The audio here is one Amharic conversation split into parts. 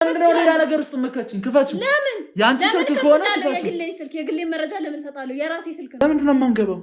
እንደው ሌላ ነገር ውስጥ መከችኝ ክፈች ያንቺ ስልክ ከሆነ የግሌ መረጃ ለምን ሰጣለሁ የራሴ ስልክ ነው ለምን ማንገበው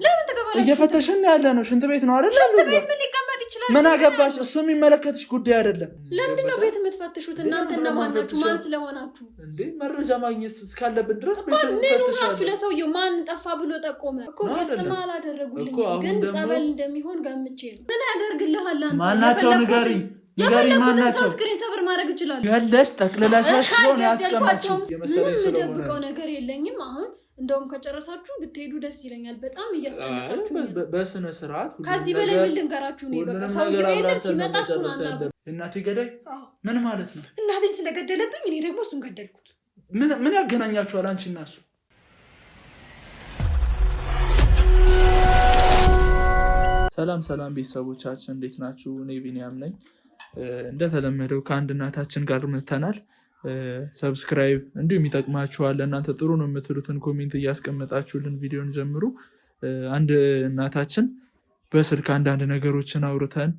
እየፈተሽን ያለ ነው ሽንት ቤት ነው አይደል ሽንት ቤት ምን ሊቀመጥ ይችላል ምን አገባሽ እሱ የሚመለከትሽ ጉዳይ አይደለም ለምን ነው ቤት የምትፈትሹት እናንተ እንደማናችሁ ማን ስለሆናችሁ እንዴ መረጃ ማግኘት እስካለብን ድረስ ቤት ትፈትሻላችሁ ለሰውየው ማን ጠፋ ብሎ ጠቆመ እኮ ግልጽ ማላደረጉልኝ ግን ጸበል እንደሚሆን ገምቼ ነው ምን ያደርግልሃል አንተ ማናቸው ንገሪኝ ንገሪ ማናቸው ስክሪን ሰብር ማድረግ ይችላል ያለሽ ተክለላሽ ሆነ ያስቀምጪው የመሰለኝ ስለሆነ ነገር የለኝም አሁን እንደውም ከጨረሳችሁ ብትሄዱ ደስ ይለኛል በጣም እያስጨነቃችሁ ነው በስነ ስርዓት ከዚህ በላይ ምን ልንገራችሁ ነው በቃ ሰውዬው የለም ሲመጣ እሱን አናግሩ እናቴ ገዳይ ምን ማለት ነው እናቴን ስለገደለብኝ እኔ ደግሞ እሱን ገደልኩት ምን ያገናኛችኋል አንቺ እና እሱ ሰላም ቤተሰቦቻችን እንዴት ናችሁ እኔ ቢኒያም ነኝ እንደተለመደው ከአንድ እናታችን ጋር መተናል ሰብስክራይብ እንዲሁም ይጠቅማችኋል እናንተ ጥሩ ነው የምትሉትን ኮሜንት እያስቀመጣችሁልን ቪዲዮን ጀምሩ አንድ እናታችን በስልክ አንድ ነገሮችን አውርተን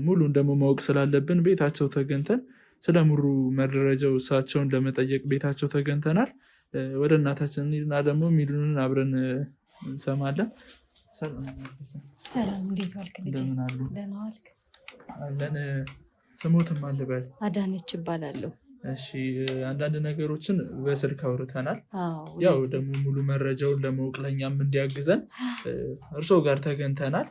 ሙሉን ደግሞ ማወቅ ስላለብን ቤታቸው ተገንተን ስለሙሉ መረጃው እሳቸውን ለመጠየቅ ቤታቸው ተገንተናል ወደ እናታችን እና ደግሞ ሚሉንን አብረን እንሰማለን ሰላም እንዴት ዋልክ ልጅ ደህና ዋልክ አለን ስሞትም አለበል አዳነች ይባላልው እሺ አንዳንድ ነገሮችን በስልክ አውርተናል ያው ደግሞ ሙሉ መረጃውን ለማወቅ ለኛም እንዲያግዘን እርሶ ጋር ተገንተናል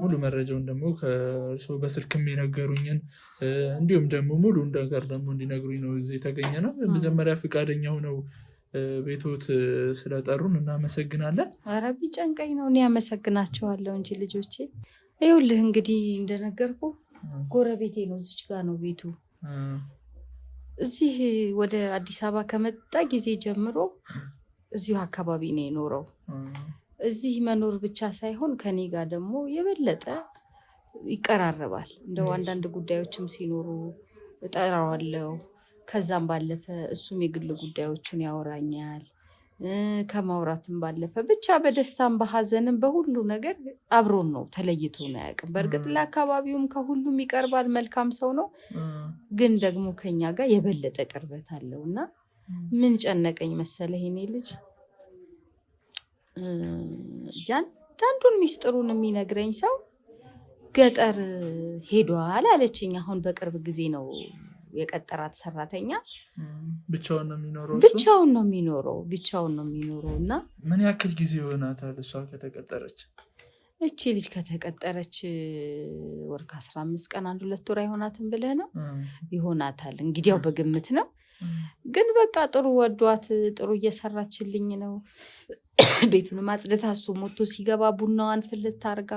ሙሉ መረጃውን ደግሞ ከእርሶ በስልክ የሚነገሩኝን እንዲሁም ደግሞ ሙሉ ነገር ደግሞ እንዲነግሩኝ ነው እዚህ ተገኘነው መጀመሪያ ፍቃደኛ ሆነው ቤቶት ስለጠሩን እናመሰግናለን አረቢ ጨንቀኝ ነው እኔ አመሰግናቸዋለሁ እንጂ ልጆቼ ይኸውልህ እንግዲህ እንደነገርኩ ጎረቤቴ ነው እዚህ ጋር ነው ቤቱ እዚህ ወደ አዲስ አበባ ከመጣ ጊዜ ጀምሮ እዚሁ አካባቢ ነው የኖረው እዚህ መኖር ብቻ ሳይሆን ከኔ ጋር ደግሞ የበለጠ ይቀራረባል እንደው አንዳንድ ጉዳዮችም ሲኖሩ እጠራዋለሁ ከዛም ባለፈ እሱም የግል ጉዳዮችን ያወራኛል ከማውራትም ባለፈ ብቻ በደስታም በሐዘንም በሁሉ ነገር አብሮን ነው ተለይቶ ነው ያቀም በርግጥ ለአካባቢውም ከሁሉም ይቀርባል መልካም ሰው ነው ግን ደግሞ ከኛ ጋር የበለጠ ቅርበት አለውና ምን ጨነቀኝ መሰለህ እኔ ልጅ ዳንዱን ሚስጥሩን የሚነግረኝ ሰው ገጠር ሄዷል አለችኝ አሁን በቅርብ ጊዜ ነው የቀጠራት ሰራተኛ ብቻውን ነው የሚኖረው እና ምን ያክል ጊዜ ሆናታል እሷ ከተቀጠረች እቺ ልጅ ከተቀጠረች ወር ከ15 ቀን 1-2 ወር አይሆናትም ብለህ ነው ይሆናታል እንግዲህ ያው በግምት ነው ግን በቃ ጥሩ ወዷት ጥሩ እየሰራችልኝ ነው ቤቱን ማጽደታ እሱ ሞቶ ሲገባ ቡናዋን ፍልት አርጋ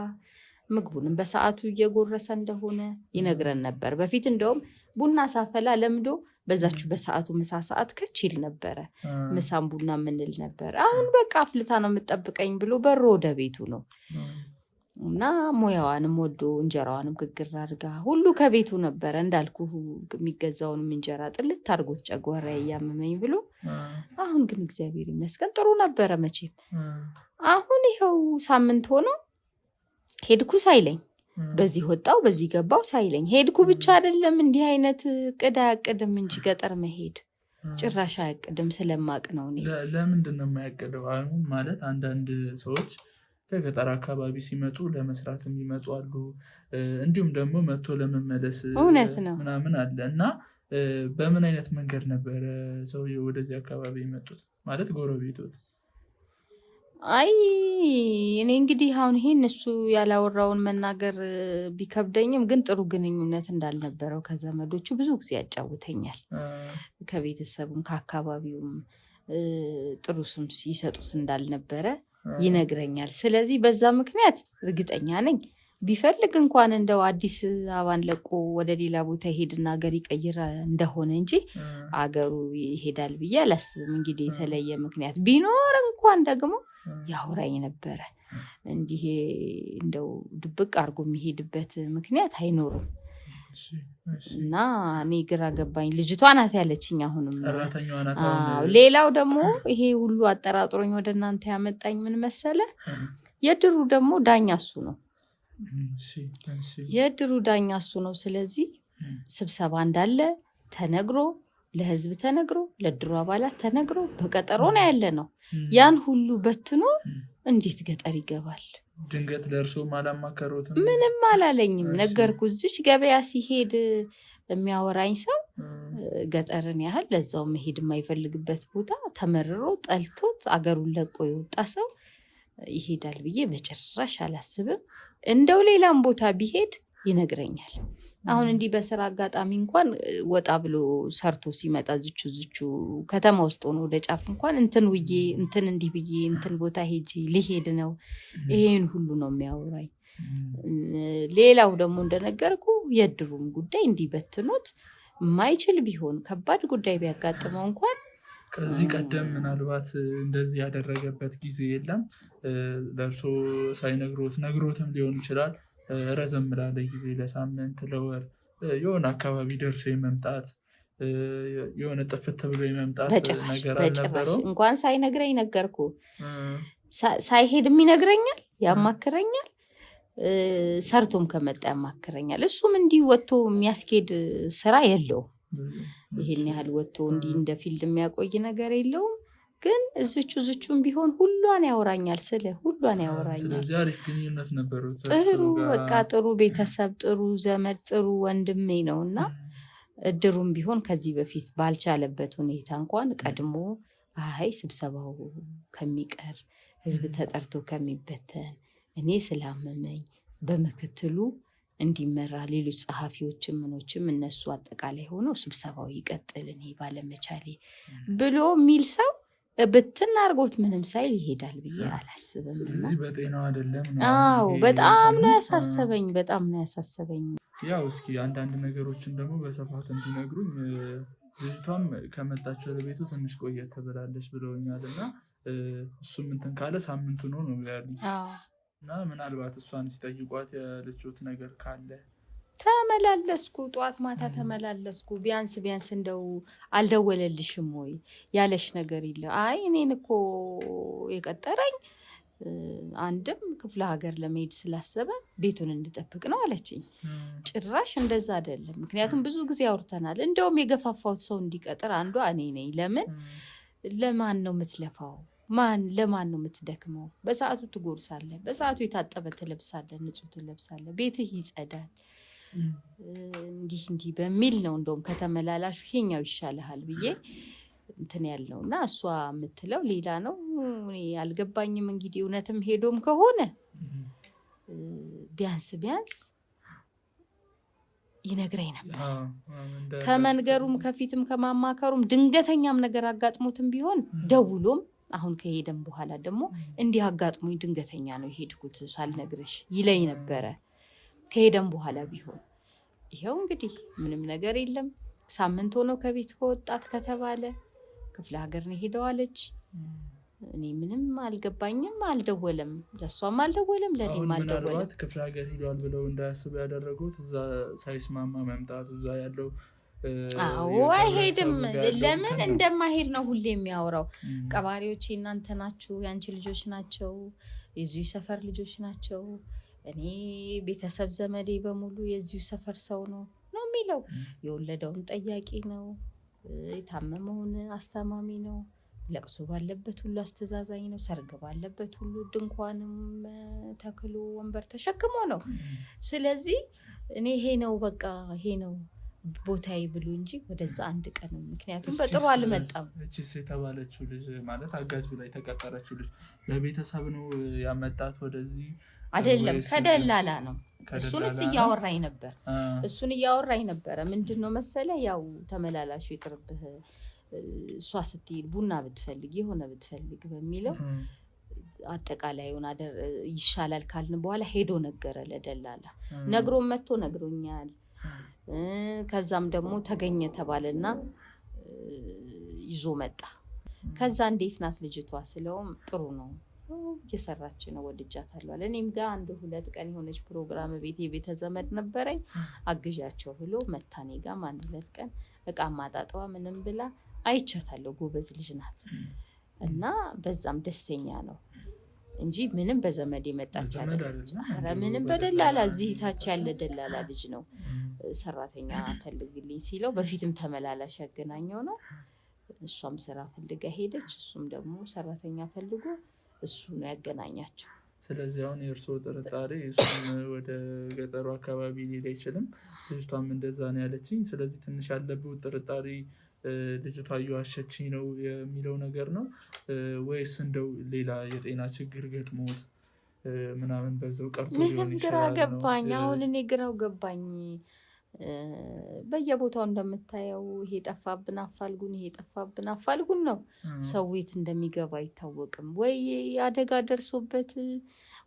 ምግቡንም በሰዓቱ እየጎረሰ እንደሆነ ይነግረን ነበር በፊት እንደውም ቡና ሳፈላ ለምዶ በዛችሁ በሰዓቱ ምሳ ሰዓት ከቺል ነበር ምሳም ቡና ምንል ነበር አሁን በቃ አፍልታ ነው የምትጠብቀኝ ብሎ በሮ ወደ ቤቱ ነው እና ሞያዋንም ወዶ እንጀራዋንም ግግር አድርጋ ሁሉ ከቤቱ ነበር እንዳልኩ የሚገዛውንም እንጀራ ጥልት አድርጎት ጨጓራ ያያመመኝ ብሎ አሁን ግን እግዚአብሔር ይመስገን ጥሩ ነበር መቼም አሁን ይሄው ሳምንት ሆኖ ሄድኩ ሳይለኝ በዚህ ወጣው በዚህ ገባው ሳይለኝ ሄድኩ ብቻ አይደለም እንዲህ አይነት ቅዳ ያቀደም እንጂ ገጠር መሄድ ጭራሽ ያቀደም ስለማቅ ነው እኔ ለምንድን ነው የማያቀደው አሁን ማለት አንዳንድ ሰዎች ከገጠር አካባቢ ሲመጡ ለመስራት የሚመጡ አሉ እንዲሁም ደግሞ መጥቶ ለመመለስ ምናምን አለና በምን አይነት መንገድ ነበር ሰውዬው ወደዚህ አካባቢ የመጡት ማለት ጎረቤቶት አይ እኔ እንግዲህ አሁን ይሄን እሱ ያላወራውን መናገር ቢከብደኝም ግን ጥሩ ግንኙነት እንዳልነበረው ከዘመዶቹ ብዙ ጊዜ ያጫውተኛል ከቤተሰቡም ከአካባቢውም ጥሩ ስም ሲሰጡት እንዳልነበረ ይነግረኛል ስለዚህ በዛ ምክንያት እርግጠኛ ነኝ ቢፈልግ እንኳን እንደው አዲስ አበባን ለቆ ወደ ሌላ ቦታ ይሄድና ሀገር ይቀይር እንደሆነ እንጂ አገሩ ይሄዳል ብዬ አላስብም እንግዲህ የተለየ ምክንያት ቢኖር እንኳን ደግሞ ያወራኝ ነበር እንዲህ እንደው ድብቅ አርጎ የሚሄድበት ምክንያት አይኖርም እና እኔ ግራ ገባኝ ልጅቷ ናት ያለችኝ አሁንም ሰራተኛዋ ናት ሌላው ደግሞ ይሄ ሁሉ አጠራጥሮኝ ወደ እናንተ ያመጣኝ ምን መሰለ የድሩ ደግሞ ዳኛ እሱ ነው የድሩ ዳኛ እሱ ነው ስለዚህ ስብሰባ እንዳለ ተነግሮ ለህዝብ ተነግሮ ለድሮ አባላት ተነግሮ በቀጠሮ ነው ያለነው። ያን ሁሉ በትኖ እንዴት ገጠር ይገባል? ድንገት ለእርሶ አላማከሩትም? ምንም አላለኝም። ነገርኩ እዚች ገበያ ሲሄድ የሚያወራኝ ሰው ገጠርን ያህል ለዛው መሄድ የማይፈልግበት ቦታ ተመርሮ ጠልቶት አገሩን ለቆ የወጣ ሰው ይሄዳል ብዬ በጭራሽ አላስብም። እንደው ሌላም ቦታ ቢሄድ ይነግረኛል። አሁን እንዲህ በስራ አጋጣሚ እንኳን ወጣ ብሎ ሰርቶ ሲመጣ ዝቹ ከተማ ውስጥ ሆኖ ወደ ጫፍ እንኳን እንትን ውዬ እንትን እንዲህ ብዬ እንትን ቦታ ሄጄ ሊሄድ ነው ይሄን ሁሉ ነው የሚያወራኝ። ሌላው ደግሞ እንደነገርኩ የድሩም ጉዳይ እንዲበትኑት ማይችል ቢሆን ከባድ ጉዳይ ቢያጋጥመው እንኳን ከዚህ ቀደም ምናልባት እንደዚህ ያደረገበት ጊዜ የለም? ለእርሶ ሳይነግሮት ነግሮትም ሊሆን ይችላል። ረዘም ላለ ጊዜ ለሳምንት ለወር የሆነ አካባቢ ደርሶ የመምጣት የሆነ ጥፍት ብሎ የመምጣት ነገር አልነበረው? እንኳን ሳይነግረኝ ነገርኩ። ሳይሄድም ይነግረኛል፣ ያማክረኛል፣ ሰርቶም ከመጣ ያማክረኛል። እሱም እንዲህ ወጥቶ የሚያስኬድ ስራ የለውም። ይሄን ያህል ወጥቶ እንዲህ እንደ ፊልድ የሚያቆይ ነገር የለውም። ግን እዝቹም ቢሆን ሁሏን ያወራኛል፣ ሁሏን ያወራኛል። ስለዚህ አሪፍ ግንኙነት ነበረው። ጥሩ በቃ ጥሩ ቤተሰብ፣ ጥሩ ዘመድ፣ ጥሩ ወንድሜ ነውና እድሩም ቢሆን ከዚህ በፊት ባልቻለበት ሁኔታ እንኳን ቀድሞ አይ ስብሰባው ከሚቀር ህዝብ ተጠርቶ ከሚበተን እኔ ስላመመኝ በምክትሉ እንዲመራ ሌሎች ጸሐፊዎችም ምኖችም እነሱ አጠቃላይ ሆነው ስብሰባው ይቀጥል እኔ ባለመቻሌ ብሎ የሚል ሰው ብትን አርጎት ምንም ሳይል ይሄዳል ብዬ አላስብም። ስለዚህ በጤናው አይደለም ነው? አዎ በጣም ነው ያሳሰበኝ። ያው እስኪ አንዳንድ ነገሮችን ደግሞ በሰፋት እንዲነግሩኝ። ልጅቷም ከመጣች ወደ ቤቱ ትንሽ ቆየት ትብላለች ብለውኛልና እሱም እንትን ካለ ሳምንቱ ነው ያሉኝ። እና ምናልባት እሷን ሲጠይቋት ያለችሁት ነገር ካለ? ተመላለስኩ፣ ጠዋት ማታ ተመላለስኩ። ቢያንስ እንደው አልደወለልሽም ወይ ያለሽ ነገር የለ? አይ እኔን እኮ የቀጠረኝ አንድም ክፍለ ሀገር ለመሄድ ስላሰበ ቤቱን እንድጠብቅ ነው አለችኝ። ጭራሽ እንደዛ አይደለም። ምክንያቱም ብዙ ጊዜ አውርተናል። እንደውም የገፋፋሁት ሰው እንዲቀጥር አንዷ እኔ ነኝ። ለማን ነው የምትለፋው? ለማን ነው የምትደክመው? በሰዓቱ ትጎርሳለህ፣ በሰዓቱ የታጠበ ትለብሳለህ፣ ንጹህ ትለብሳለህ፣ ቤትህ ይጸዳል። እንዲህ በሚል ነው እንደውም ከተመላላሹ ይሄኛው ይሻልሃል ብዬ እንትን ያልነው እና እሷ የምትለው ሌላ ነው። እኔ አልገባኝም። እንግዲህ እውነትም ሄዶም ከሆነ ቢያንስ ይነግረኝ ነበር። ከመንገሩም ከፊትም ከማማከሩም ድንገተኛም ነገር አጋጥሞትም ቢሆን ደውሎም አሁን ከሄደም በኋላ ደግሞ እንዲህ አጋጥሞኝ ድንገተኛ ነው የሄድኩት ሳልነግርሽ ይለኝ ነበረ። ከሄደም በኋላ ቢሆን ይሄው እንግዲህ ምንም ነገር የለም። ሳምንት ሆኖ ከቤት ከወጣት ከተባለ ክፍለ ሀገር ነው ሄደዋለች። እኔ ምንም አልገባኝም። አልደወለም፣ ለሷም አልደወለም፣ ለኔም አልደወለም። ምናልባት ክፍለ ሀገር ሄደዋል ብለው እንዳያስቡ ያደረጉት እዛ ሳይስማማ መምጣቱ እዛ ያለው አይሄድም። ለምን እንደማይሄድ ነው ሁሌ የሚያወራው። ቀባሪዎች እናንተ ናችሁ፣ ያንቺ ልጆች ናቸው፣ የዚሁ ሰፈር ልጆች ናቸው፣ እኔ ቤተሰብ ዘመዴ በሙሉ የዚሁ ሰፈር ሰው ነው የሚለው። የወለደውን ጠያቂ ነው፣ የታመመውን አስተማሚ ነው፣ ለቅሶ ባለበት ሁሉ አስተዛዛኝ ነው፣ ሰርግ ባለበት ሁሉ ድንኳንም ተክሎ ወንበር ተሸክሞ ነው። ስለዚህ እኔ ይሄ ነው ቦታዬ ብሎ እንጂ ወደዛ አንድ ቀን ምክንያቱም በጥሩ አልመጣም። እቺስ የተባለችው ልጅ ማለት አጋዥ ላይ ተቀጠረችው ልጅ ለቤተሰብ ነው ያመጣት ወደዚህ አይደለም፣ ከደላላ ነው። እሱን እያወራኝ ነበረ። ምንድነው መሰለ ያው ተመላላሹ ይቅርብህ፣ እሷ ስትሄድ ቡና ብትፈልግ የሆነ ብትፈልግ በሚለው አጠቃላይውን ይሻላል ካልን በኋላ ሄዶ ነገረ ለደላላ። ነግሮም መጥቶ ነግሮኛል። ከዛም ደግሞ ተገኘ ተባለና ይዞ መጣ። ከዛ እንዴት ናት ልጅቷ ስለውም ጥሩ ነው እየሰራች ነው ወድጃታለሁ አለ። እኔም ጋር 1-2 ቀን የሆነች ፕሮግራም ቤተ ዘመድ ነበረኝ አግዣቸው ብሎ መታኔ ጋር 1-2 ቀን እቃ ማጣጣዋ ምንም ብላ አይቻታለሁ። ጎበዝ ልጅ ናት እና በዛም ደስተኛ ነው። እንጂ ምንም በዘመድ የመጣች አይደለች። ኧረ ምንም በደላላ እዚህ ታች ያለ ደላላ ልጅ ነው ሰራተኛ ፈልግልኝ ሲለው በፊትም ተመላላሽ ያገናኘው ነው። እሷም ስራ ፈልጋ ሄደች፣ እሱም ደግሞ ሰራተኛ ፈልጎ እሱ ነው ያገናኛቸው። ስለዚህ አሁን የእርስዎ ጥርጣሬ እሱም ወደ ገጠሩ አካባቢ ሊሄድ አይችልም፣ ልጅቷም እንደዛ ነው ያለችኝ። ስለዚህ ትንሽ ያለብው ጥርጣሬ ልጅቷ እየዋሸችኝ ነው የሚለው ነገር ነው ወይስ እንደው ሌላ የጤና ችግር ገጥሞት ምናምን በዛው ቀርቶ ሊሆን ይችላል? ግራ ገባኝ። አሁን እኔ ግራው ገባኝ። በየቦታው እንደምታየው ይሄ ጠፋብን አፋልጉን፣ ይሄ ጠፋብን አፋልጉን ነው። ሰው የት እንደሚገባ አይታወቅም። ወይ አደጋ ደርሶበት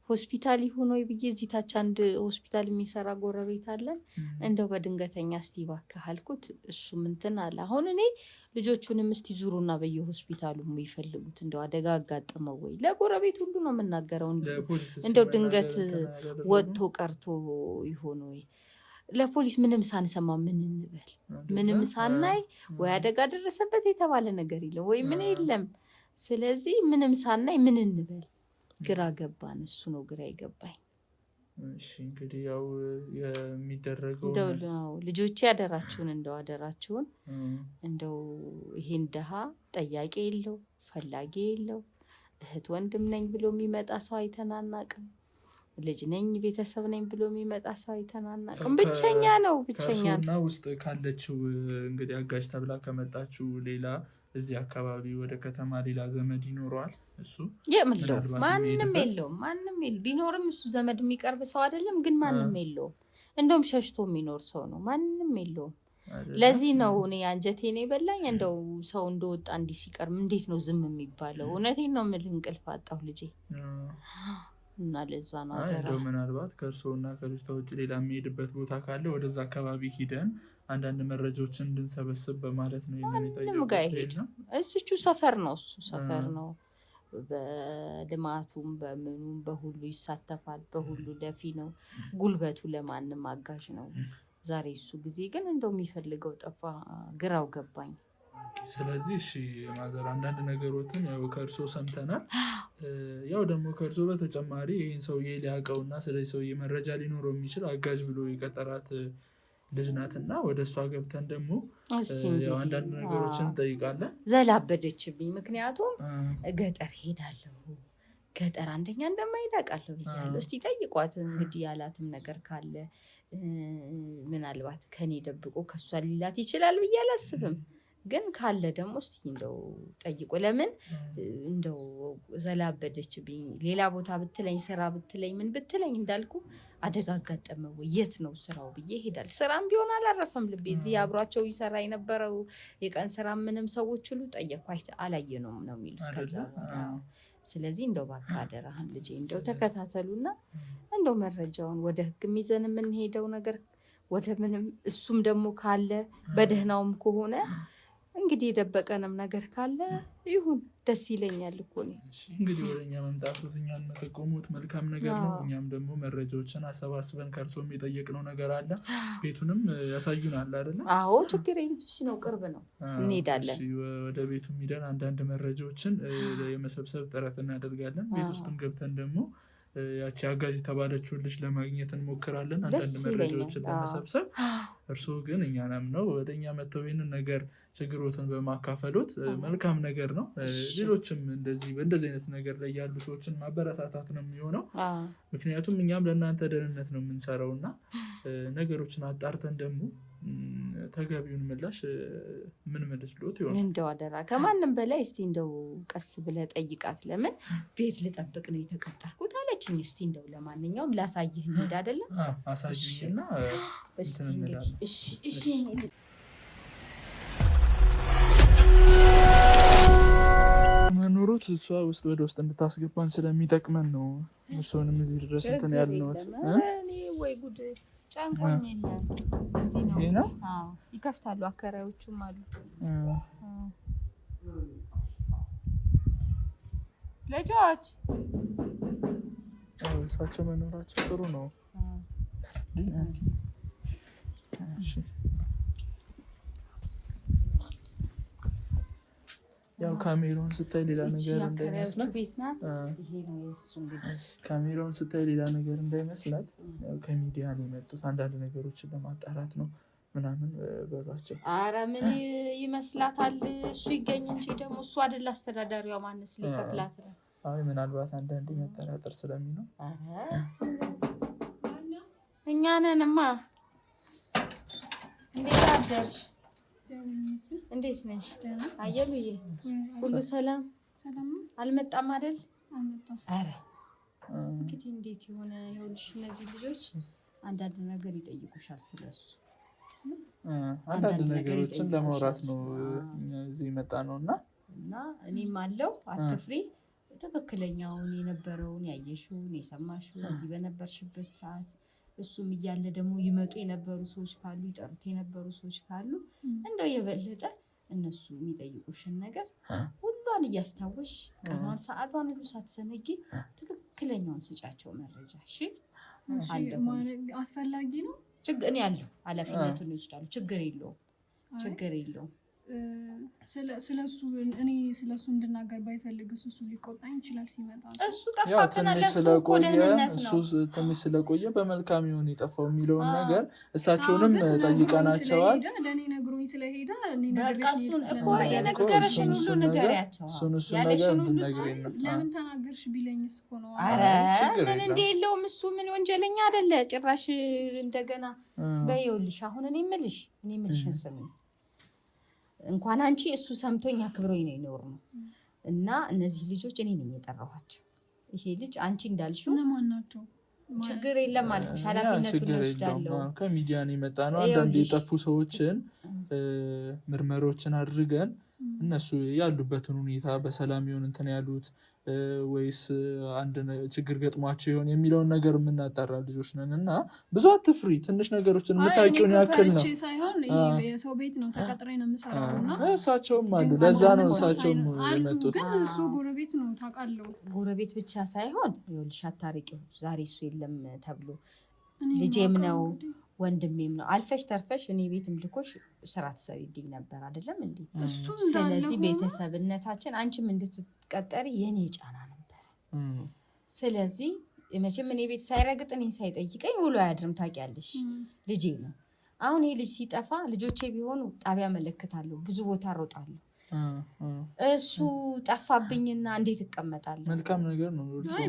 ሆስፒታል ይሁን ወይ ብዬ እዚህ ታች አንድ ሆስፒታል የሚሰራ ጎረቤት አለን። እንደው በድንገተኛ እስቲ እባክህ አልኩት። እሱም እንትን አለ። አሁን እኔ ልጆቹንም እስቲ ዙሩና በየሆስፒታሉ ይፈልጉት፣ እንደው አደጋ አጋጠመው ወይ ለጎረቤት ሁሉ ነው የምናገረው። እንደው ድንገት ወጥቶ ቀርቶ ይሆን ወይ ለፖሊስ ምንም ሳንሰማ ምን እንበል? ምንም ሳናይ ወይ አደጋ ደረሰበት የተባለ ነገር የለም ወይ ምን የለም። ስለዚህ ምንም ሳናይ ምን እንበል? ግራ ገባን። እሱ ነው ግራ ይገባኝ። እሺ እንግዲህ ያው የሚደረገው እንደው ልጆቼ አደራችሁን፣ እንደው አደራችሁን፣ እንደው ይሄን ደሃ ጠያቂ የለው ፈላጊ የለው፣ እህት ወንድም ነኝ ብሎ የሚመጣ ሰው አይተናናቅም። ልጅ ነኝ ቤተሰብ ነኝ ብሎ የሚመጣ ሰው አይተናናቅም። ብቸኛ ነው፣ ብቸኛ ነው። እና ውስጥ ካለችው እንግዲህ አጋዥ ተብላ ከመጣችው ሌላ እዚህ አካባቢ ወደ ከተማ ሌላ ዘመድ ይኖረዋል? እሱ የምለው ማንም የለውም። ማንም ቢኖርም እሱ ዘመድ የሚቀርብ ሰው አይደለም። ግን ማንም የለውም። እንደውም ሸሽቶ የሚኖር ሰው ነው። ማንም የለውም። ለዚህ ነው እኔ አንጀቴን የበላኝ። እንደው ሰው እንደወጣ እንዲህ ሲቀርም እንዴት ነው ዝም የሚባለው? እውነቴን ነው የምልህ፣ እንቅልፍ አጣሁ ልጄ እና ለዛ ነው አደራ። እንደው ምናልባት ከእርስዎና ከልጅቷ ውጭ ሌላ የሚሄድበት ቦታ ካለ ወደዛ አካባቢ ሂደን አንዳንድ መረጃዎችን እንድንሰበስብ በማለት ነው የሚጠይቀው። እዚቹ ሰፈር ነው፣ እሱ ሰፈር ነው። በልማቱም በምኑም በሁሉ ይሳተፋል። በሁሉ ደፊ ነው። ጉልበቱ ለማንም አጋዥ ነው። ዛሬ እሱ ጊዜ ግን እንደው የሚፈልገው ጠፋ። ግራው ገባኝ። ስለዚህ እሺ ማዘር አንዳንድ ነገሮችን ያው ከእርስዎ ሰምተናል። ያው ደግሞ ከእርስዎ በተጨማሪ ይህን ሰውዬ ሊያውቀውና ስለዚህ ሰውዬ መረጃ ሊኖረው የሚችል አጋዥ ብሎ የቀጠራት ልጅ ናትና ወደ እሷ ገብተን ደግሞ አንዳንድ ነገሮችን እንጠይቃለን። ዘላበደችብኝ። ምክንያቱም ገጠር ሄዳለሁ፣ ገጠር አንደኛ እንደማይሄድ አውቃለሁ ብያለሁ። እስቲ ጠይቋት እንግዲህ ያላትም ነገር ካለ ምናልባት ከኔ ደብቆ ከእሷ ሊላት ይችላል ብዬ አላስብም። ግን ካለ ደግሞ እስቲ እንደው ጠይቆ። ለምን እንደው ዘላበደችብኝ። ሌላ ቦታ ብትለኝ ስራ ብትለኝ ምን ብትለኝ እንዳልኩ አደጋ አጋጠመ ወይ የት ነው ስራው ብዬ ሄዳል። ስራም ቢሆን አላረፈም ልቤ። እዚህ አብሯቸው ይሰራ የነበረው የቀን ስራ ምንም ሰዎች ሁሉ ጠየቁ፣ አላየነውም ነው የሚሉት። ከዛ ስለዚህ እንደው እባክህ አደራህን ልጄ እንደው ተከታተሉና እንደው መረጃውን ወደ ህግ ይዘን የምንሄደው ነገር ወደ ምንም እሱም ደግሞ ካለ በደህናውም ከሆነ እንግዲህ የደበቀንም ነገር ካለ ይሁን ደስ ይለኛል እኮ ነው። እንግዲህ ወደኛ መምጣቱት እኛን መጠቆሙት መልካም ነገር ነው። እኛም ደግሞ መረጃዎችን አሰባስበን ከእርሶም የጠየቅነው ነገር አለ። ቤቱንም ያሳዩናል አይደለ? አዎ ችግር የልጅሽ ነው፣ ቅርብ ነው፣ እንሄዳለን። ወደ ቤቱ ሂደን አንዳንድ መረጃዎችን የመሰብሰብ ጥረት እናደርጋለን። ቤት ውስጥም ገብተን ደግሞ ያቺ አጋዥ የተባለችውን ልጅ ለማግኘት እንሞክራለን፣ አንዳንድ መረጃዎችን ለመሰብሰብ። እርስዎ ግን እኛን አምነው ወደ እኛ መጥተው ይህንን ነገር ችግሮትን በማካፈሎት መልካም ነገር ነው። ሌሎችም በእንደዚህ አይነት ነገር ላይ ያሉ ሰዎችን ማበረታታት ነው የሚሆነው። ምክንያቱም እኛም ለእናንተ ደህንነት ነው የምንሰራው እና ነገሮችን አጣርተን ደግሞ ተገቢውን ምላሽ ምን መልስሎት ይሆን? እንደው አደራ ከማንም በላይ እስቲ እንደው ቀስ ብለህ ጠይቃት። ለምን ቤት ልጠብቅ ነው የተቀጠርኩት አለችኝ። እስቲ እንደው ለማንኛውም ላሳይህ እንሄድ አይደለም? አሳይኝና እስቲ እንግዲህ እሺ መኖሩት እሷ ውስጥ ወደ ውስጥ እንድታስገባን ስለሚጠቅመን ነው። እሱንም እዚህ ድረስ እንትን ያልነውት ወይ ጉድ ጫንቆኝ የለም። እዚህ ነው። ይሄ ነው። ይከፍታሉ፣ አከራዮቹም አሉ። ልጆች እሳቸው መኖራቸው ጥሩ ነው። ያው ካሜራውን ስታይ ሌላ ነገር እንዳይመስላት ቤት ናት። ይሄ ነው የእሱ እንግዲህ ካሜራውን ስታይ ሌላ ነገር እንዳይመስላት ያው ከሚዲያ ነው የመጡት አንዳንድ ነገሮችን ለማጣራት ነው ምናምን በሏቸው። ኧረ ምን ይመስላታል? እሱ ይገኝ እንጂ ደግሞ እሱ አይደል አስተዳዳሪዋ፣ ማንስ ሊከፍላት ነው? አይ ምናልባት አንዳንዴ መጠራጠር ስለሚኖር እኛ ነንማ። እንዴት አደርሽ? እንዴት ነሽ? አየሉዬ ሁሉ ሰላም አልመጣም አይደል? ኧረ እንግዲህ እንዴት የሆነ ይኸውልሽ፣ እነዚህ ልጆች አንዳንድ ነገር ይጠይቁሻል ስለሱ አንዳንድ ነገሮችን ለማውራት ነው እዚህ መጣ ነው እና እኔም አለው አትፍሪ፣ ትክክለኛውን የነበረውን ያየሽውን የሰማሽውን እዚህ በነበርሽበት ሰዓት እሱም እያለ ደግሞ ይመጡ የነበሩ ሰዎች ካሉ ይጠሩት የነበሩ ሰዎች ካሉ እንደው የበለጠ እነሱ የሚጠይቁሽን ነገር ሁሏን እያስታወሽ ቀኗን ሰዓቷን ሁሉ ሳትዘነጊ ትክክለኛውን ስጫቸው መረጃ። እሺ አስፈላጊ ነው። እኔ ያለው ኃላፊነቱን ይወስዳሉ። ችግር የለውም። ስለሱ እኔ ስለሱ እንድናገር ባይፈልግ እሱ ሊቆጣኝ ይችላል ሲመጣ። እሱ ጠፋከና ለሱ ቆደነነት ነው። እሱ ትንሽ ስለቆየ በመልካም ይሁን የጠፋው የሚለውን ነገር እሳቸውንም ጠይቀናቸዋል። ለኔ ነግሮኝ ስለሄደ በቃ እሱን እኮ የነገረሽን ሁሉ ንገሪያቸው። እሱን ነገር እንድነግረኝ ነው። ለምን ተናገርሽ ቢለኝስ እኮ ነው። ኧረ ምን እንደ የለውም እሱ ምን ወንጀለኛ አይደለ ጭራሽ። እንደገና በይውልሽ አሁን እኔ የምልሽን ስሚ። እንኳን አንቺ እሱ ሰምቶኝ አክብሮኝ ነው የኖርነው እና እነዚህ ልጆች እኔ ነኝ የጠራኋቸው። ይሄ ልጅ አንቺ እንዳልሽው ለማን ናቸው? ችግር የለም አልኩሽ፣ ኃላፊነቱን ይወስዳለሁ። ከሚዲያ ነው የመጣ ነው። አንዳንድ የጠፉ ሰዎችን ምርመሮችን አድርገን እነሱ ያሉበትን ሁኔታ በሰላም ይሆን እንትን ያሉት ወይስ አንድ ችግር ገጥሟቸው ይሆን የሚለውን ነገር የምናጣራ ልጆች ነን እና ብዙ አትፍሪ። ትንሽ ነገሮችን የምታውቂውን ያክል ነው። ሳይሆን የሰው ቤት ነው ተቀጥሬ ነው የምሰራው እና እሳቸውም አሉ። ለዛ ነው እሳቸውም የመጡት። ግን እሱ ጎረቤት ነው ታውቃለህ። ጎረቤት ብቻ ሳይሆን ይኸውልሽ አታርቂው። ዛሬ እሱ የለም ተብሎ ልጄም ነው ወንድሜም ነው። አልፈሽ ተርፈሽ እኔ ቤትም ልኮሽ ስራ ትሰሪልኝ ነበር አይደለም እንዴ? ስለዚህ ቤተሰብነታችን አንቺም እንድትቀጠሪ የኔ ጫና ነበር። ስለዚህ መቼም እኔ ቤት ሳይረግጥ እኔ ሳይጠይቀኝ ውሎ አያድርም። ታውቂያለሽ፣ ልጄ ነው። አሁን ይሄ ልጅ ሲጠፋ ልጆቼ ቢሆኑ ጣቢያ መለክታለሁ፣ ብዙ ቦታ ሮጣለሁ። እሱ ጠፋብኝና እንዴት እቀመጣለሁ? መልካም ነገር ነው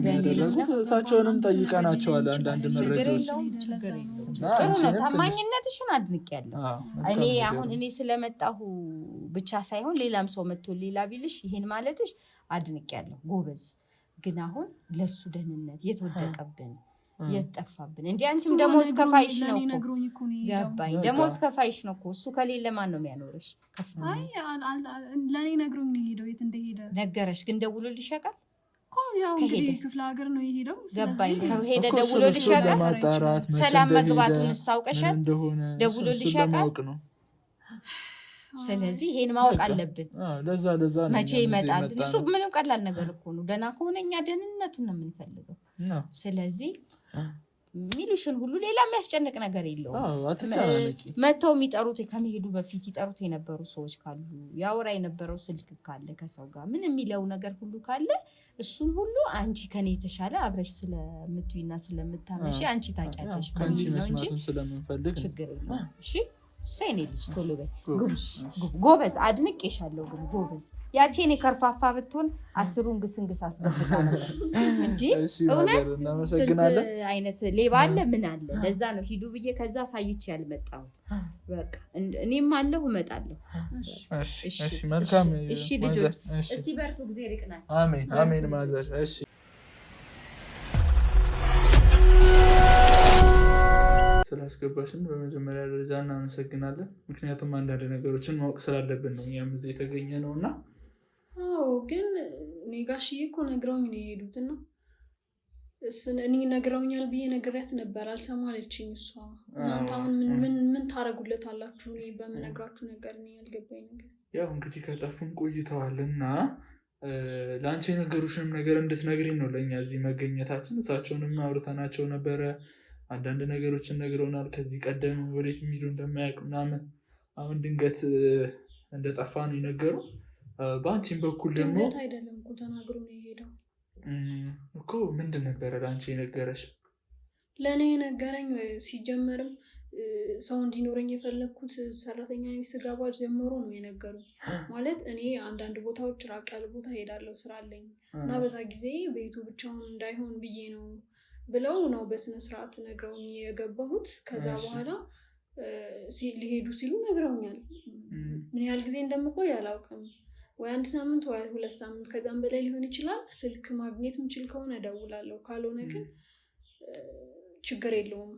ያደረጉት። እሳቸውንም ጠይቀናቸዋል አንዳንድ መረጃዎች። ጥሩ ነው፣ ታማኝነትሽን አድንቄያለሁ። እኔ አሁን እኔ ስለመጣሁ ብቻ ሳይሆን ሌላም ሰው መጥቶ ሌላ ቢልሽ ይሄን ማለትሽ አድንቄያለሁ፣ ጎበዝ። ግን አሁን ለሱ ደህንነት የተወደቀብን የተጠፋብን እንዴ? አንቺም ደሞዝ ከፋይሽ ነው እኮ ገባኝ። ደሞዝ ከፋይሽ ነው እኮ። እሱ ከሌለ ማን ነው የሚያኖርሽ? አይ ለኔ ነግሮኝ ነው የሄደው። የት እንደሄደ ነገረሽ? ግን ደውሎልሽ ያውቃል? ያው እንግዲህ ክፍለ ሀገር ነው የሄደው። ገባኝ። ከሄደ ደውሎልሽ ያውቃል? ሰላም መግባቱን ሳውቀሻል? ደውሎልሽ ያውቃል? ስለዚህ ይሄን ማወቅ አለብን። ለዛ መቼ ይመጣል? እሱ ምንም ቀላል ነገር እኮ ነው። ደህና ከሆነ እኛ ደህንነቱን ነው የምንፈልገው። ስለዚህ ሚሉሽን ሁሉ ሌላ የሚያስጨንቅ ነገር የለውም። መተው የሚጠሩት ከመሄዱ በፊት ይጠሩት የነበሩ ሰዎች ካሉ ያወራ የነበረው ስልክ ካለ ከሰው ጋር ምን የሚለው ነገር ሁሉ ካለ እሱን ሁሉ አንቺ ከኔ የተሻለ አብረሽ ስለምትይና ስለምታመሽ አንቺ ታውቂያለሽ ነው እንጂ ችግር የለውም። እሺ ሰኔ ልጅ ቶሎ በይ ጎበዝ፣ አድንቄሻለሁ። ግን ጎበዝ ያቺ እኔ ከርፋፋ ብትሆን 10ሩን ግስንግስ አስገብታ ነበር እንዴ። እውነት ስንት አይነት ሌባ አለ ምን አለ። ለዛ ነው ሂዱ ብዬ ከዛ ሳይቼ ያልመጣሁት። በቃ እኔም አለሁ እመጣለሁ። እሺ መልካም። እሺ ልጆች እስቲ በርቱ፣ ጊዜ ርቅናችሁ። አሜን አሜን ማዘር። እሺ ስላስገባሽን በመጀመሪያ ደረጃ እናመሰግናለን። ምክንያቱም አንዳንድ ነገሮችን ማወቅ ስላለብን ነው እኛም እዚህ የተገኘ ነው እና ግን እኔ ጋሽዬ እኮ ነግረውኝ ነው የሄዱትና እኔ ነግረውኛል ብዬ ነግሬያት ነበር። አልሰማለችኝ እሷ። እናንተ አሁን ምን ታረጉለታላችሁ? እኔ በምነግራችሁ ነገር እኔ ያልገባኝ ነገር ያው እንግዲህ ከጠፉም ቆይተዋልና ለአንቺ የነገሩሽንም ነገር እንድትነግሪን ነው ለእኛ እዚህ መገኘታችን። እሳቸውንም አውርተናቸው ነበረ። አንዳንድ ነገሮችን ነግረውናል። ከዚህ ቀደም ወዴት የሚሄዱ እንደማያውቅ ምናምን። አሁን ድንገት እንደጠፋ ነው የነገሩ። በአንቺም በኩል ደግሞ አይደለም እኮ ተናግሮ ነው የሄደው እኮ። ምንድን ነበረ ለአንቺ የነገረሽ? ለእኔ የነገረኝ ሲጀመርም ሰው እንዲኖረኝ የፈለግኩት ሰራተኛ ስገባ ጀምሮ ነው የነገሩኝ። ማለት እኔ አንዳንድ ቦታዎች ራቅ ያለ ቦታ ሄዳለሁ ስራ አለኝ እና በዛ ጊዜ ቤቱ ብቻውን እንዳይሆን ብዬ ነው ብለው ነው በስነስርዓት ነግረውኝ የገባሁት። ከዛ በኋላ ሊሄዱ ሲሉ ነግረውኛል። ምን ያህል ጊዜ እንደምቆይ አላውቅም። ወይ 1 ሳምንት ወይ 2 ሳምንት ከዛም በላይ ሊሆን ይችላል። ስልክ ማግኘት የምችል ከሆነ እደውላለሁ፣ ካልሆነ ግን ችግር የለውም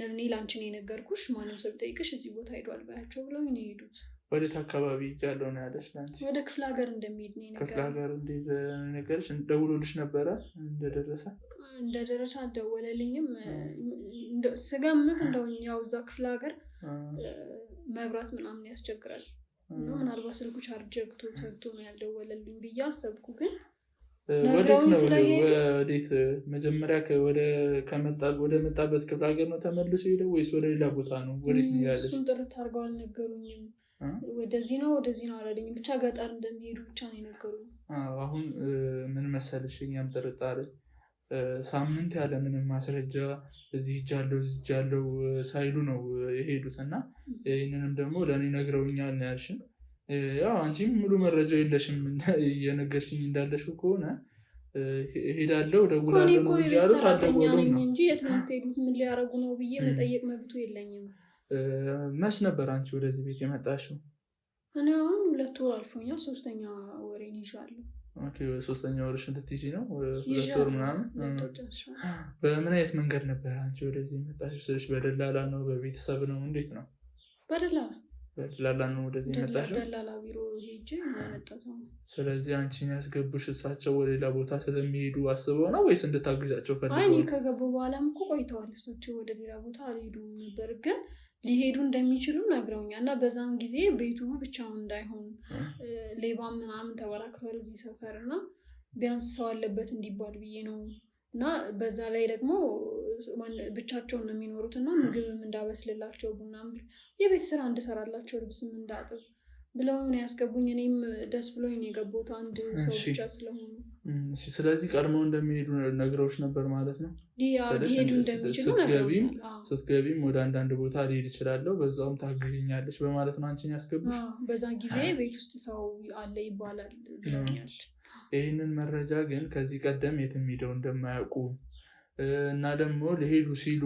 እኔ ላንቺ ነው የነገርኩሽ፣ ማንም ሰው ቢጠይቅሽ እዚህ ቦታ ሄዷል ባያቸው ብለው ነው የሄዱት። ወዴት አካባቢ እጃለሁ ነው ያለሽ ለአንቺ? ወደ ክፍለ ሀገር እንደሚሄድ ነው የነገረኝ። ክፍለ ሀገር እንደነገርሽ ደውሎልሽ ነበረ? እንደደረሰ አልደወለልኝም። ስገምት እንደው ያው እዛ ክፍለ ሀገር መብራት ምናምን ያስቸግራል እና ምናልባት ስልኩ ቻርጅ ዘግቶ ነው ያልደወለልኝ ብዬ አሰብኩ። ግን ወዴት ነው ወዴት መጀመሪያ ወደ መጣበት ክፍለ ሀገር ነው ተመልሶ ሄደው ወይስ ወደ ሌላ ቦታ ነው? ወዴት ነው ያለሽ? እሱን ጥርት አድርገው አልነገሩኝም። ወደዚህ ነው አላለኝም። ብቻ ገጠር እንደሚሄዱ ብቻ ነው የነገሩኝ። አሁን ምን መሰለሽ እኛም ጥርጣሬ ሳምንት ያለ ምንም ማስረጃ እዚህ እጃለሁ ሳይሉ ነው የሄዱት እና ይህንንም ደግሞ ለእኔ ነግረውኛል ነው ያልሽን። ያው አንቺም ሙሉ መረጃ የለሽም የነገርሽኝ እንዳለሽው ከሆነ ሄዳለሁ ደውላለሁ ነው እንጂ ያሉት አልደወሉም ነው እንጂ የት ነው የምትሄዱት ምን ሊያደርጉ ነው ብዬ መጠየቅ መብቱ የለኝም። መች ነበር አንቺ ወደዚህ ቤት የመጣሽው? እኔ አሁን 2 ወር አልፎኛል። 3ኛ ወሬን ይዣለሁ። ኦኬ 3ኛ ወርሽ እንድትይዢ ነው? 2 ወር ምናምን። በምን አይነት መንገድ ነበር አንቺ ወደዚህ የመጣሽው ስልሽ? በደላላ ነው በቤተሰብ ነው እንዴት ነው? በደላላ ነው ወደዚህ የመጣሽው? ደላላ ቢሮ ሄጄ የመጣሁት። ስለዚህ አንቺን ያስገቡሽ እሳቸው ወደ ሌላ ቦታ ስለሚሄዱ አስበው ነው ወይስ እንድታግዛቸው ፈልገው? አይ እኔ ከገቡ በኋላም እኮ ቆይተዋል። እሳቸው ወደ ሌላ ቦታ አልሄዱም ነበር ግን ሊሄዱ እንደሚችሉ ነግረውኛል። እና በዛን ጊዜ ቤቱ ብቻውን እንዳይሆን ሌባም ምናምን ተበራክቷል እዚህ ሰፈር እና ቢያንስ ሰው አለበት እንዲባል ብዬ ነው። እና በዛ ላይ ደግሞ ብቻቸውን ነው የሚኖሩት እና ምግብም እንዳበስልላቸው ቡናም የቤት ስራ እንድሰራላቸው ልብስም እንዳጥብ ብለው ነው ያስገቡኝ። እኔም ደስ ብሎኝ ነው የገቡት አንድ ሰው ብቻ ስለሆኑ። ስለዚህ ቀድመው እንደሚሄዱ ነግረውሽ ነበር ማለት ነው? ሊሄዱ እንደሚችሉ ስትገቢም ወደ አንዳንድ ቦታ ሊሄድ ይችላለሁ በዛውም ታግዥኛለች በማለት ነው አንቺን ያስገቡሽ? በዛ ጊዜ ቤት ውስጥ ሰው አለ ይባላል ብለውኛል። ይህንን መረጃ ግን ከዚህ ቀደም የትም ሄደው እንደማያውቁ እና ደግሞ ሊሄዱ ሲሉ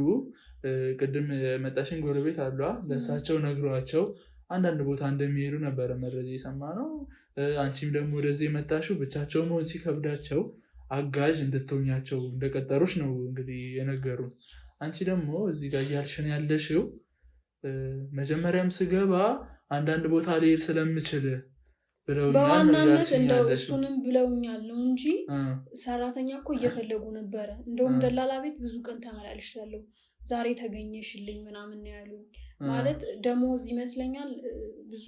ቅድም መጣሽን ጎረቤት አሏ ለእሳቸው ነግሯቸው አንዳንድ ቦታ እንደሚሄዱ ነበረ መረጃ የሰማነው። አንቺም ደግሞ ወደዚህ የመጣሽው ብቻቸው መሆን ሲከብዳቸው አጋዥ እንድትሆኛቸው እንደቀጠሩሽ ነው እንግዲህ የነገሩን። አንቺ ደግሞ እዚህ ጋር እያልሽን ያለሽው መጀመሪያም ስገባ አንዳንድ ቦታ ልሄድ ስለምችል ብለውኛል። በዋናነት እንደው እሱንም ብለውኛል ነው እንጂ ሰራተኛ እኮ እየፈለጉ ነበረ። እንደውም ደላላ ቤት ብዙ ቀን ተመላልሻለሁ። ዛሬ ተገኘሽልኝ ምናምን ነው ያሉኝ። ማለት ደሞዝ ይመስለኛል ብዙ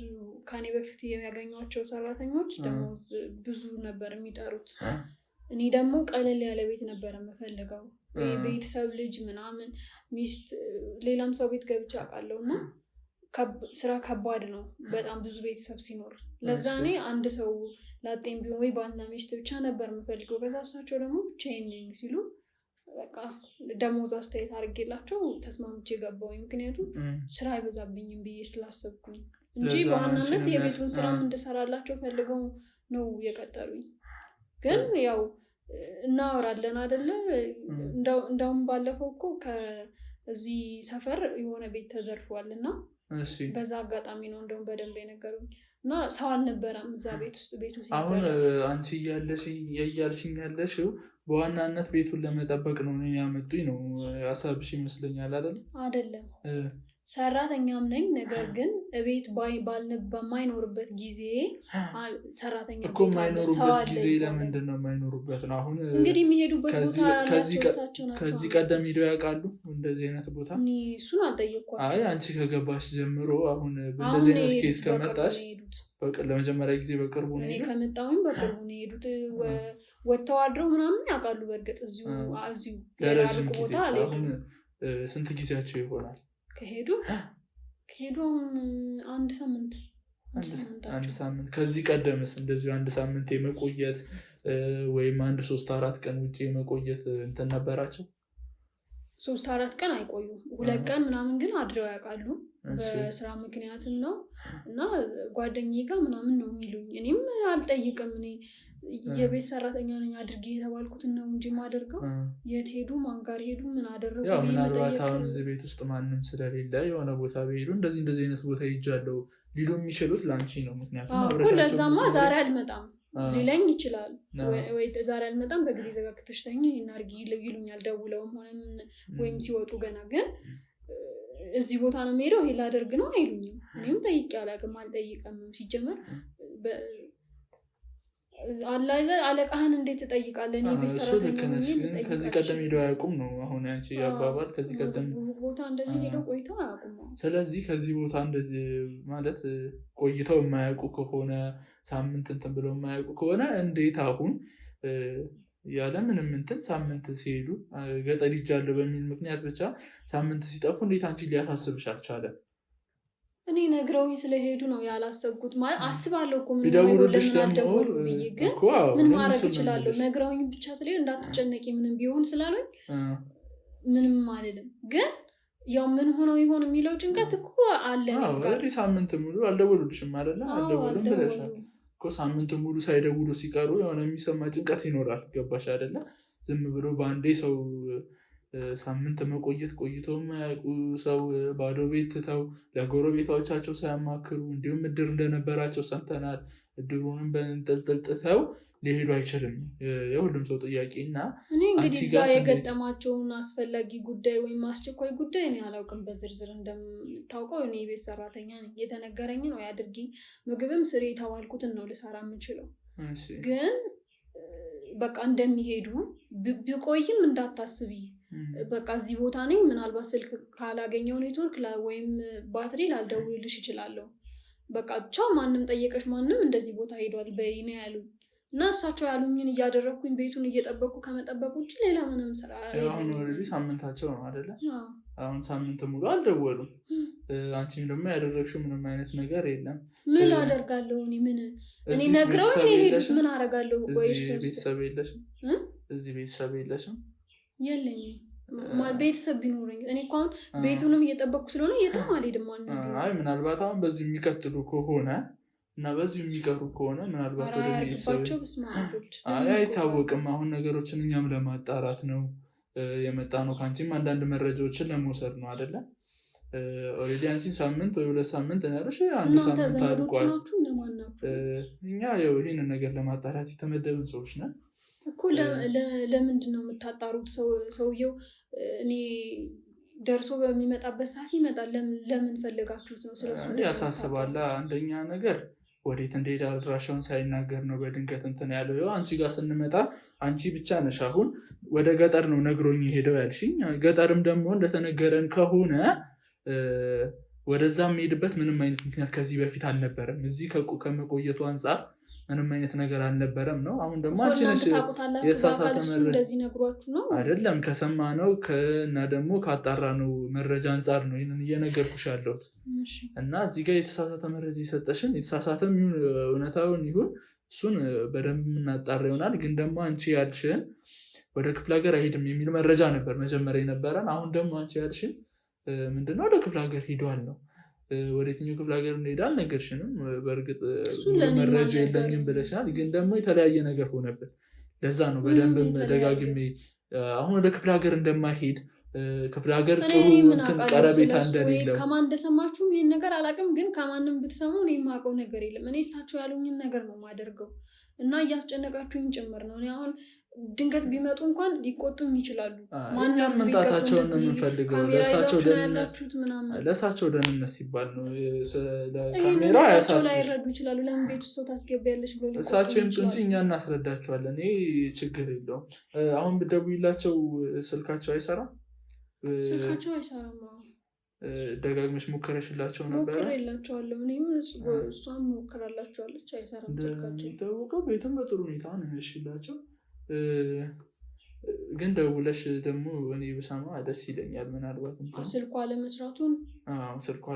ከኔ በፊት የሚያገኟቸው ሰራተኞች ደሞዝ ብዙ ነበር የሚጠሩት። እኔ ደግሞ ቀለል ያለ ቤት ነበር የምፈልገው። ቤተሰብ ልጅ ምናምን ሚስት ሌላም ሰው ቤት ገብቼ አውቃለሁ እና ስራ ከባድ ነው በጣም ብዙ ቤተሰብ ሲኖር። ለዛ እኔ አንድ ሰው ላጤም ቢሆን ወይ ባልና ሚስት ብቻ ነበር የምፈልገው። ከዛ እሳቸው ደግሞ ብቻዬን ነኝ ሲሉ በቃ ደሞዝ አስተያየት አድርጌላቸው ተስማምቼ ገባሁኝ። ምክንያቱም ስራ አይበዛብኝም ብዬ ስላሰብኩኝ እንጂ በዋናነት የቤቱን ስራም እንድሰራላቸው ፈልገው ነው የቀጠሩኝ። ግን ያው እናወራለን አይደለ? እንደውም ባለፈው እኮ ከዚህ ሰፈር የሆነ ቤት ተዘርፏል እና በዛ አጋጣሚ ነው እንደውም በደንብ የነገሩኝ እና ሰው አልነበረም እዛ ቤት ውስጥ። ቤቱ አሁን አንቺ እያልሽኝ ያለሽው በዋናነት ቤቱን ለመጠበቅ ነው እኔን ያመጡኝ ነው ሀሳብሽ ይመስለኛል አይደለም? ሰራተኛም ነኝ። ነገር ግን ቤት በማይኖርበት ጊዜ ሰራተኛ እኮ የማይኖሩበት ጊዜ ለምንድን ነው የማይኖሩበት ነው? አሁን እንግዲህ የሚሄዱበት ቦታ ያላቸው እሳቸው ናቸው። ከዚህ ቀደም ሄደው ያውቃሉ እንደዚህ አይነት ቦታ? እሱን አልጠየኳቸው። አይ አንቺ ከገባሽ ጀምሮ አሁን በእንደዚህ አይነት ኬስ ከመጣሽ ለመጀመሪያ ጊዜ በቅርቡ ነው? እኔ ከመጣሁኝ በቅርቡ ነው የሄዱት። ወጥተው አድረው ምናምን ያውቃሉ። በእርግጥ እዚሁ ለረዥም ጊዜ። አሁን ስንት ጊዜያቸው ይሆናል ከሄዱ? አሁን 1 ሳምንት አንድ ሳምንት። ከዚህ ቀደምስ እንደዚሁ አንድ ሳምንት የመቆየት ወይም 1-3-4 ቀን ውጭ የመቆየት እንትን ነበራቸው? 3-4 ቀን አይቆዩም፣ 2 ቀን ምናምን ግን አድረው ያውቃሉ። በስራ ምክንያትም ነው እና ጓደኛዬ ጋር ምናምን ነው የሚሉኝ። እኔም አልጠይቅም። እኔ የቤት ሰራተኛ ነኝ፣ አድርጌ የተባልኩትን ነው እንጂ ማደርገው የት ሄዱ ማን ጋር ሄዱ ምን አደረጉ። ያው ምናልባት አሁን እዚህ ቤት ውስጥ ማንም ስለሌለ የሆነ ቦታ ቢሄዱ እንደዚህ አይነት ቦታ ሄጃለሁ ሊሉ የሚችሉት ላንቺ ነው። ምክንያቱም ለዛማ ዛሬ አልመጣም ሊለኝ ይችላል። ወይ ዛሬ አልመጣም በጊዜ ዘጋግተሽ ተኝ እናርጊ ይሉኛል፣ ደውለውም ወይም ሲወጡ ገና። ግን እዚህ ቦታ ነው የምሄደው ይሄ ላደርግ ነው አይሉኝም። እኔም ጠይቄ አላውቅም፣ አልጠይቅም። ሲጀመር አለቃህን እንዴት ትጠይቃለህ? የቤት ሰራተኛ ከዚህ ቀደም ሄደው አያውቁም ነው አሁን ያንቺ አባባል። ከዚህ ቀደም ቦታ እንደዚህ ሄደው ቆይተው አያውቁም። ስለዚህ ከዚህ ቦታ እንደዚህ ማለት ቆይተው የማያውቁ ከሆነ ሳምንት እንትን ብለው የማያውቁ ከሆነ እንዴት አሁን ያለ ምንም እንትን ሳምንት ሲሄዱ ገጠር ሄጃለሁ በሚል ምክንያት ብቻ ሳምንት ሲጠፉ እንዴት አንቺ ሊያሳስብሽ አልቻለም? እኔ ነግረውኝ ስለሄዱ ነው ያላሰብኩት። ማለት አስባለሁ እኮ ቢደውሉልሽ ደግሞ ግን ምን ማድረግ እችላለሁ? ነግረውኝ ብቻ ስለሄዱ እንዳትጨነቂ ምንም ቢሆን ስላሉኝ ምንም አልልም። ግን ያው ምን ሆነው ይሆን የሚለው ጭንቀት እኮ አለ። ሳምንት ሙሉ አልደወሉልሽም አይደለ? አልደወሉም ብለሻል እኮ። ሳምንት ሙሉ ሳይደውሉ ሲቀሩ የሆነ የሚሰማ ጭንቀት ይኖራል። ገባሽ አይደለ? ዝም ብሎ በአንዴ ሰው ሳምንት መቆየት ቆይቶ የማያውቁ ሰው ባዶ ቤት ትተው ለጎረቤቶቻቸው ሳያማክሩ እንዲሁም እድር እንደነበራቸው ሰምተናል። እድሩንም በእንጥልጥል ጥተው ሊሄዱ አይችልም የሁሉም ሰው ጥያቄ። እና እኔ እንግዲህ እዛ የገጠማቸውን አስፈላጊ ጉዳይ ወይም አስቸኳይ ጉዳይ እኔ አላውቅም በዝርዝር። እንደምታውቀው እኔ የቤት ሰራተኛ ነኝ። የተነገረኝ ነው ያድርጊ፣ ምግብም ስሪ የተባልኩትን ነው ልሰራ የምችለው። ግን በቃ እንደሚሄዱ ቢቆይም እንዳታስቢ በቃ እዚህ ቦታ ነኝ። ምናልባት ስልክ ካላገኘው ኔትወርክ ወይም ባትሪ ላልደውልልሽ ይችላለሁ። በቃ ብቻ ማንም ጠየቀሽ ማንም እንደዚህ ቦታ ሄዷል በይ ነው ያሉኝ። እና እሳቸው ያሉኝን እያደረግኩኝ ቤቱን እየጠበቁ ከመጠበቅ ውጭ ሌላ ምንም ስራ አሁን ኦልሬዲ ሳምንታቸው ነው አይደለ? አሁን ሳምንት ሙሉ አልደወሉም። አንቺም ደግሞ ያደረግሽው ምንም አይነት ነገር የለም። ምን አደርጋለሁ እኔ ነግረው ሄዱት ምን አደርጋለሁ? ቤተሰብ የለሽም? እዚህ ቤተሰብ የለሽም? የለኝም። ቤተሰብ ቢኖረኝ እኔ እኮ አሁን ቤቱንም እየጠበቅኩ ስለሆነ የትም አልሄድም። አይ ምናልባት አሁን በዚሁ የሚቀጥሉ ከሆነ እና በዚሁ የሚቀሩ ከሆነ ምናልባት ወደ ቤተሰብ አይታወቅም። አሁን ነገሮችን እኛም ለማጣራት ነው የመጣ ነው። ከአንቺም አንዳንድ መረጃዎችን ለመውሰድ ነው አይደለ? ኦልሬዲ አንቺን ሳምንት ወይ 2 ሳምንት ያለሽ አንድ ሳምንት አልቋል። እኛ ይህንን ነገር ለማጣራት የተመደብን ሰዎች ነን እኮ። ለምንድን ነው የምታጣሩት? ሰውየው እኔ ደርሶ በሚመጣበት ሰዓት ይመጣል። ለምን ፈልጋችሁት ነው? ስለሱ ያሳስባል። አንደኛ ነገር ወዴት እንደሄደ አድራሻውን ሳይናገር ነው በድንገት እንትን ያለው። አንቺ ጋር ስንመጣ አንቺ ብቻ ነሽ አሁን ወደ ገጠር ነው ነግሮኝ ሄደው ያልሽኝ። ገጠርም ደግሞ እንደተነገረን ከሆነ ወደዛ የሚሄድበት ምንም አይነት ምክንያት ከዚህ በፊት አልነበረም። እዚህ ከመቆየቱ አንጻር ምንም አይነት ነገር አልነበረም ነው። አሁን ደግሞ አንቺ ነሽ የተሳሳተ መረጃ ነው አይደለም ከሰማነው እና ደግሞ ካጣራነው መረጃ አንጻር ነው ይሄንን እየነገርኩሽ ያለሁት። እና እዚህ ጋር የተሳሳተ መረጃ የሰጠሽን የተሳሳተም ይሁን እውነታውን ይሁን እሱን በደንብ የምናጣራ ይሆናል። ግን ደግሞ አንቺ ያልሽን ወደ ክፍለ ሀገር አይሄድም የሚል መረጃ ነበር መጀመሪያ የነበረን። አሁን ደግሞ አንቺ ያልሽን ምንድነው ወደ ክፍለ ሀገር ሄዷል ነው። ወደ የትኛው ክፍለ ሀገር እንደሄደ አልነገርሽንም። በእርግጥ መረጃ የለኝም ብለሻል። ግን ደግሞ የተለያየ ነገር ሆነብን። ለዛ ነው በደንብ ደጋግሜ አሁን ወደ ክፍለ ሀገር እንደማይሄድ ክፍለ ሀገር ጥሩ እንትን ቀረቤታ እንደሌለው ከማን እንደሰማችሁም ይሄን ነገር አላውቅም። ግን ከማንም ብትሰሙ እኔ የማውቀው ነገር የለም። እኔ እሳቸው ያሉኝን ነገር ነው የማደርገው እና እያስጨነቃችሁኝ ጭምር ነው። እኔ አሁን ድንገት ቢመጡ እንኳን ሊቆጡኝ ይችላሉ። መምጣታቸውን ነው የምንፈልገው። ለእሳቸው ደህንነት ሲባል ነው። ካሜራ ላይረዱ ይችላሉ። ለምን ቤት ውስጥ ሰው ታስገቢያለሽ ብሎ እሳቸው ይምጡ እንጂ እኛ እናስረዳቸዋለን። ይሄ ችግር የለውም። አሁን ብትደውይላቸው ስልካቸው አይሰራም። ስልካቸው አይሰራም። ደጋግመሽ ሞከረሽላቸው ነበር? ሞክሬላቸዋለሁ። እኔም እሷም ሞክራላቸዋለች። አይሰራም ስልካቸው። የሚታወቀው ቤትም በጥሩ ሁኔታ ነው ያልሽላቸው። ግን ደውለሽ ደግሞ እኔ ብሰማ ደስ ይለኛል። ምናልባት ስልኳ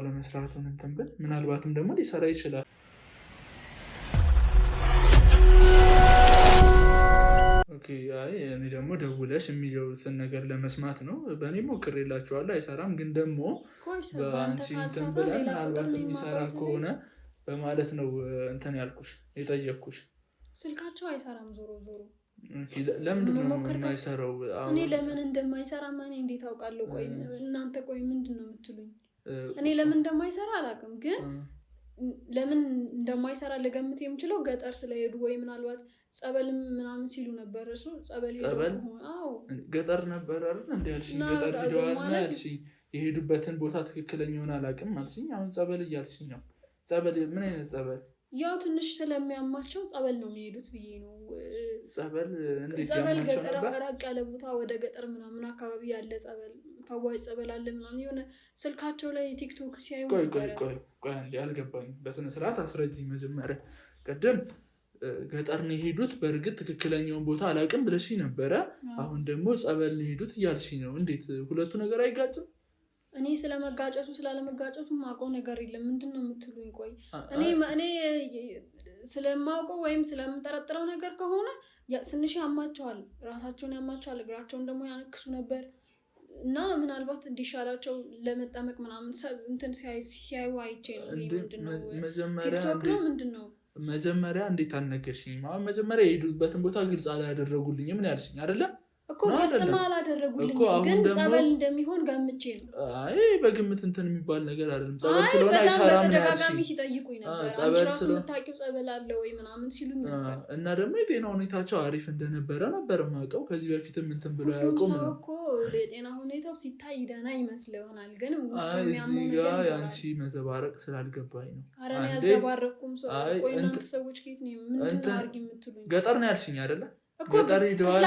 ለመስራቱን እንትን ብል ምናልባትም ደግሞ ሊሰራ ይችላል። ደግሞ ደውለሽ የሚለውትን ነገር ለመስማት ነው። በእኔ ሞክሬላችኋለሁ አይሰራም፣ ግን ደግሞ በአንቺ እንትን ብለን ምናልባት የሚሰራ ከሆነ በማለት ነው እንትን ያልኩሽ የጠየቅኩሽ። ስልካቸው አይሰራም ዞሮ ዞሮ። ለምንድን ነው የማይሰራው? እኔ ለምን እንደማይሰራ ማን እንዴት አውቃለሁ? ቆይ እናንተ ቆይ ምንድን ነው የምትሉኝ? እኔ ለምን እንደማይሰራ አላውቅም፣ ግን ለምን እንደማይሰራ ልገምት የምችለው ገጠር ስለሄዱ ወይ ምናልባት ጸበልም ምናምን ሲሉ ነበር። እሱ ጸበል ገጠር ነበር አይደል እንዴ ያልሽኝ? ገጠር ሄደዋል ነው ያልሽኝ። የሄዱበትን ቦታ ትክክለኛውን አላውቅም አልሽኝ። አሁን ጸበል እያልሽኝ ነው። ጸበል ምን አይነት ጸበል? ያው ትንሽ ስለሚያማቸው ጸበል ነው የሚሄዱት ብዬ ነው። ጸበል እንዴት ጸበል ገጠር ራቅ ያለ ቦታ ወደ ገጠር ምናምን አካባቢ ያለ ጸበል ፈዋሽ ጸበል አለ ምናምን የሆነ ስልካቸው ላይ ቲክቶክ ሲያዩ ቆይ አንዴ አልገባኝም። በስነ ስርዓት አስረጅኝ መጀመሪያ። ቀደም ገጠር ነው የሄዱት፣ በእርግጥ ትክክለኛውን ቦታ አላውቅም ብለሽኝ ነበረ። አሁን ደግሞ ጸበል ነው የሄዱት እያልሽኝ ነው። እንዴት ሁለቱ ነገር አይጋጭም? እኔ ስለመጋጨቱ ስላለመጋጨቱ ማውቀው ነገር የለም። ምንድን ነው የምትሉኝ? ቆይ እኔ ስለማውቀው ወይም ስለምጠረጥረው ነገር ከሆነ ትንሽ ያማቸዋል፣ ራሳቸውን ያማቸዋል፣ እግራቸውን ደግሞ ያነክሱ ነበር እና ምናልባት እንዲሻላቸው ለመጠመቅ ምናምን እንትን ሲያዩ አይቼ ነው። ቲክቶክ ነው ምንድን ነው? መጀመሪያ እንዴት አልነገርሽኝም? አሁን መጀመሪያ የሄዱበትን ቦታ ግልጽ አላደረጉልኝም። ምን ያልሽኝ አይደለም እኮ ግልጽማ አላደረጉልኝ፣ ግን ጸበል እንደሚሆን ገምቼ ነው። አይ በግምት እንትን የሚባል ነገር አይደለም። ጸበል ስለሆነ አይሰራም ነው ተደጋጋሚ ሲጠይቁኝ ነበር። አንቺ ራሱ የምታውቂው ጸበል አለ ወይ ምናምን ሲሉኝ ነበር። እና ደግሞ የጤና ሁኔታቸው አሪፍ እንደነበረ ነበር የማውቀው። ከዚህ በፊትም እንትን ብሎ አያውቁም ነው እኮ። የጤና ሁኔታው ሲታይ ደህና ይመስል ይሆናል፣ ግን ውስጡ የሚያመው እዚህ ጋር ያንቺ መዘባረቅ ስላልገባኝ ነው። ኧረ እኔ አልዘባረኩም። ቆይ እናንተ ሰዎች ከየት ነው ምንድን አድርጊ የምትሉኝ? ገጠር ነው ያልሽኝ አይደለ? ክፍለ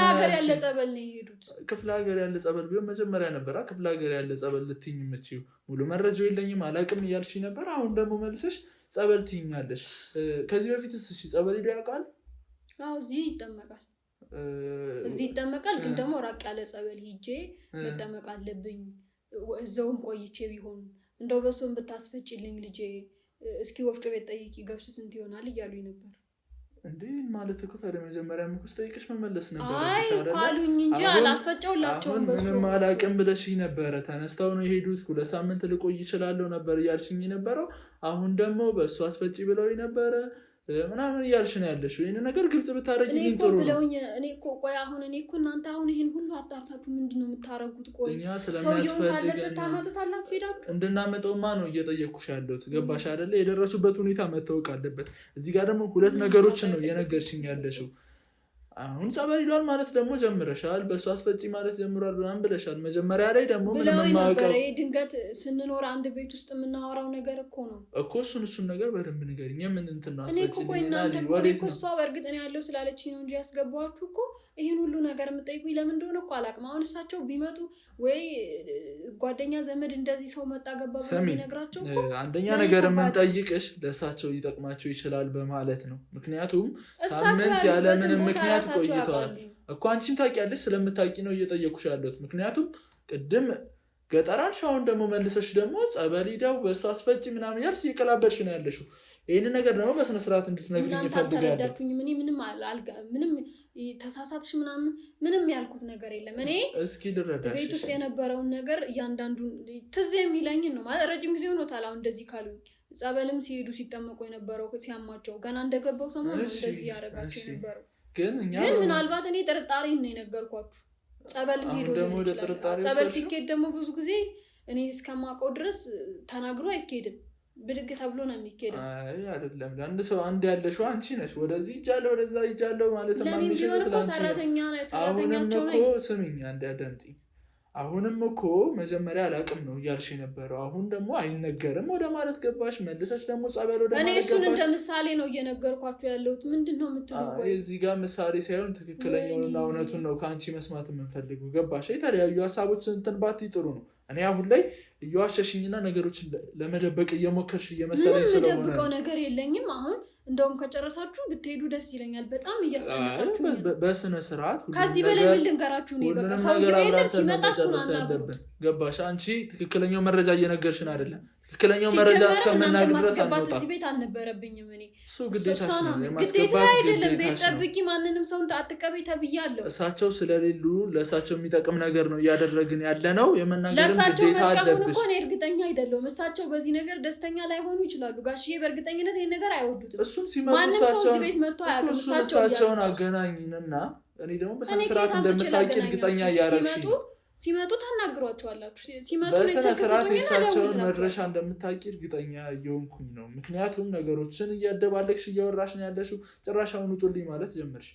ሀገር ያለ ጸበል ነው የሄዱት። ክፍለ ሀገር ያለ ጸበል ቢሆን መጀመሪያ ነበረ ክፍለ ሀገር ያለ ጸበል ልትይኝ የምትይው። ሙሉ መረጃው የለኝም አላውቅም እያልሽ ነበር። አሁን ደግሞ መልሰሽ ጸበል ትይኛለሽ። ከዚህ በፊትስ እሺ ጸበል ሄዶ ያውቃል? አዎ እዚህ ይጠመቃል፣ ግን ደግሞ ራቅ ያለ ጸበል ሂጄ መጠመቅ አለብኝ። እዛውም ቆይቼ ቢሆን እንደው በሶም ብታስፈጭልኝ ልጄ፣ እስኪ ወፍጮ ቤት ጠይቂ ገብስ ስንት ይሆናል እያሉኝ ነበር። እንዴ ማለት እኮ ታዲያ መጀመሪያ ምኩስ ጠይቅሽ መመለስ ነበር። አይ ካሉኝ እንጂ አላስፈጨውላቸውም። ምንም አላውቅም ብለሽኝ ነበረ። ተነስተው ነው የሄዱት። 2 ሳምንት ልቆይ ይችላለሁ ነበር እያልሽኝ ነበረው። አሁን ደግሞ በእሱ አስፈጪ ብለውኝ ነበረ ምናምን እያልሽ ነው ያለሽው። ይሄን ነገር ግልጽ ብታረጊልኝ ጥሩ ነው። እኔ እኮ ቆይ አሁን እኔ እኮ እናንተ አሁን ይሄን ሁሉ አጣርታችሁ ምንድነው የምታረጉት? ቆይ እኛ ስለሚያስፈልገን እንድናመጣውማ ነው እየጠየኩሽ ያለሁት። ገባሽ አይደለ? የደረሱበት ሁኔታ መታወቅ አለበት። እዚህ ጋር ደግሞ 2 ነገሮችን ነው እየነገርሽኝ ያለሽው። አሁን ጸበል ሄዷል ማለት ደግሞ ጀምረሻል። በእሱ አስፈጪ ማለት ጀምሯል ምናምን ብለሻል። መጀመሪያ ላይ ደግሞ ምንም የማውቀው ድንገት ስንኖር አንድ ቤት ውስጥ የምናወራው ነገር እኮ ነው እኮ። እሱን ነገር በደንብ ንገሪኝ። ምን እንትን ነው እኔ እኮ ቆይ እናንተ እኮ እሷ በእርግጥ እኔ ያለው ስላለችኝ ነው እንጂ ያስገባችሁ እኮ ይሄን ሁሉ ነገር የምጠይቁኝ ለምን እንደሆነ እኮ አላውቅም። አሁን እሳቸው ቢመጡ ወይ ጓደኛ ዘመድ እንደዚህ ሰው መጣ ገባ ብሎ ቢነግራቸው እኮ አንደኛ ነገር የምንጠይቅሽ ለእሳቸው ሊጠቅማቸው ይችላል በማለት ነው። ምክንያቱም ሳምንት ያለ ምንም ምክንያት ቆይተዋል እኮ። አንቺም ታውቂያለሽ፣ ስለምታውቂ ነው እየጠየኩሽ ያለሁት። ምክንያቱም ቅድም ገጠር አልሽ፣ አሁን ደግሞ መልሰሽ ደግሞ ጸበል ሄደው በእሱ አስፈጪ ምናምን ያልሽ እየቀላበልሽ ነው ያለሽው። ይህን ነገር ደግሞ በስነ ስርዓት እንድትነግሪኝ እፈልጋለሁ። ምንም ተሳሳትሽ ምንም ያልኩት ነገር የለም። እኔ እስኪ ልረዳሽ ቤት ውስጥ የነበረውን ነገር እያንዳንዱ ትዝ የሚለኝን ነው ማለት ረጅም ጊዜ ሆኖታል። አሁን እንደዚህ ካሉኝ ጸበልም ሲሄዱ ሲጠመቁ የነበረው ሲያማቸው ገና እንደገባው ሰሞን እንደዚህ ያደረጋቸው የነበረው ግን ምናልባት እኔ ጥርጣሬ ነው የነገርኳችሁ። ጸበልም ሄዶ ጸበል ሲኬድ ደግሞ ብዙ ጊዜ እኔ እስከማውቀው ድረስ ተናግሮ አይኬድም። ብድግ ተብሎ ነው የሚኬደው። አይ አይደለም፣ ለአንድ ሰው አንድ ያለሽው አንቺ ነሽ። ወደዚህ ይጃለው ወደዛ ይጃለው ማለት ማንሽ ነው። አሁንም እኮ ስሚኝ አንድ አዳምጪ። አሁንም እኮ መጀመሪያ አላውቅም ነው እያልሽ የነበረው። አሁን ደግሞ አይነገርም ወደ ማለት ገባሽ። መልሰሽ ደግሞ ጸበል ወደ ማለት ገባሽ። እኔ እሱን እንደ ምሳሌ ነው እየነገርኳችሁ ያለሁት። ምንድነው የምትሉት? እዚህ ጋር ምሳሌ ሳይሆን ትክክለኛውንና እውነቱን ነው ከአንቺ መስማት የምንፈልገው። ገባሽ? የተለያዩ ሀሳቦችን እንትን ባትይ ጥሩ ነው። እኔ አሁን ላይ እየዋሸሽኝና ነገሮችን ለመደበቅ እየሞከርሽ እየመሰለኝ ስለሆነ ምንም የምደብቀው ነገር የለኝም። አሁን እንደውም ከጨረሳችሁ ብትሄዱ ደስ ይለኛል። በጣም እያስጨነቃችሁ ነው። በስነ ስርዓት ከዚህ በላይ ምን ልንገራችሁ ነው? በቃ ሰውዬው የለም ሲመጣ እሱን አናግሩት። ገባሽ? አንቺ ትክክለኛው መረጃ እየነገርሽን አይደለም። ትክክለኛው መረጃ እስከምናገኝ ድረስ አንተ እዚህ ቤት አልነበረብኝም እኔ እሱ ግዴታ አይደለም ቤት ጠብቂ ማንንም ሰው አትቀበይ ተብያለሁ እሳቸው ስለሌሉ ለእሳቸው የሚጠቅም ነገር ነው እያደረግን ያለ ነው የመናገርም ግዴታ አለብሽ ለእሳቸው እርግጠኛ አይደለም እሳቸው በዚህ ነገር ደስተኛ ላይሆኑ ይችላሉ ጋሽዬ በእርግጠኝነት ይሄን ነገር አይወዱትም እሱን ሲመጡ እሳቸውን አገናኝንና እኔ ደግሞ በስነ ስርዓት እንደምታውቂ እርግጠኛ እያደረግሽ ሲመጡ ታናግሯቸዋላችሁ ሲመጡ በስነ ስርዓት እሳቸውን መድረሻ እንደምታውቂ እርግጠኛ እየሆንኩኝ ነው ምክንያቱም ነገሮችን እያደባለቅሽ እያወራሽ ነው ያለሽው ጭራሻውን ውጡልኝ ማለት ጀመርሽ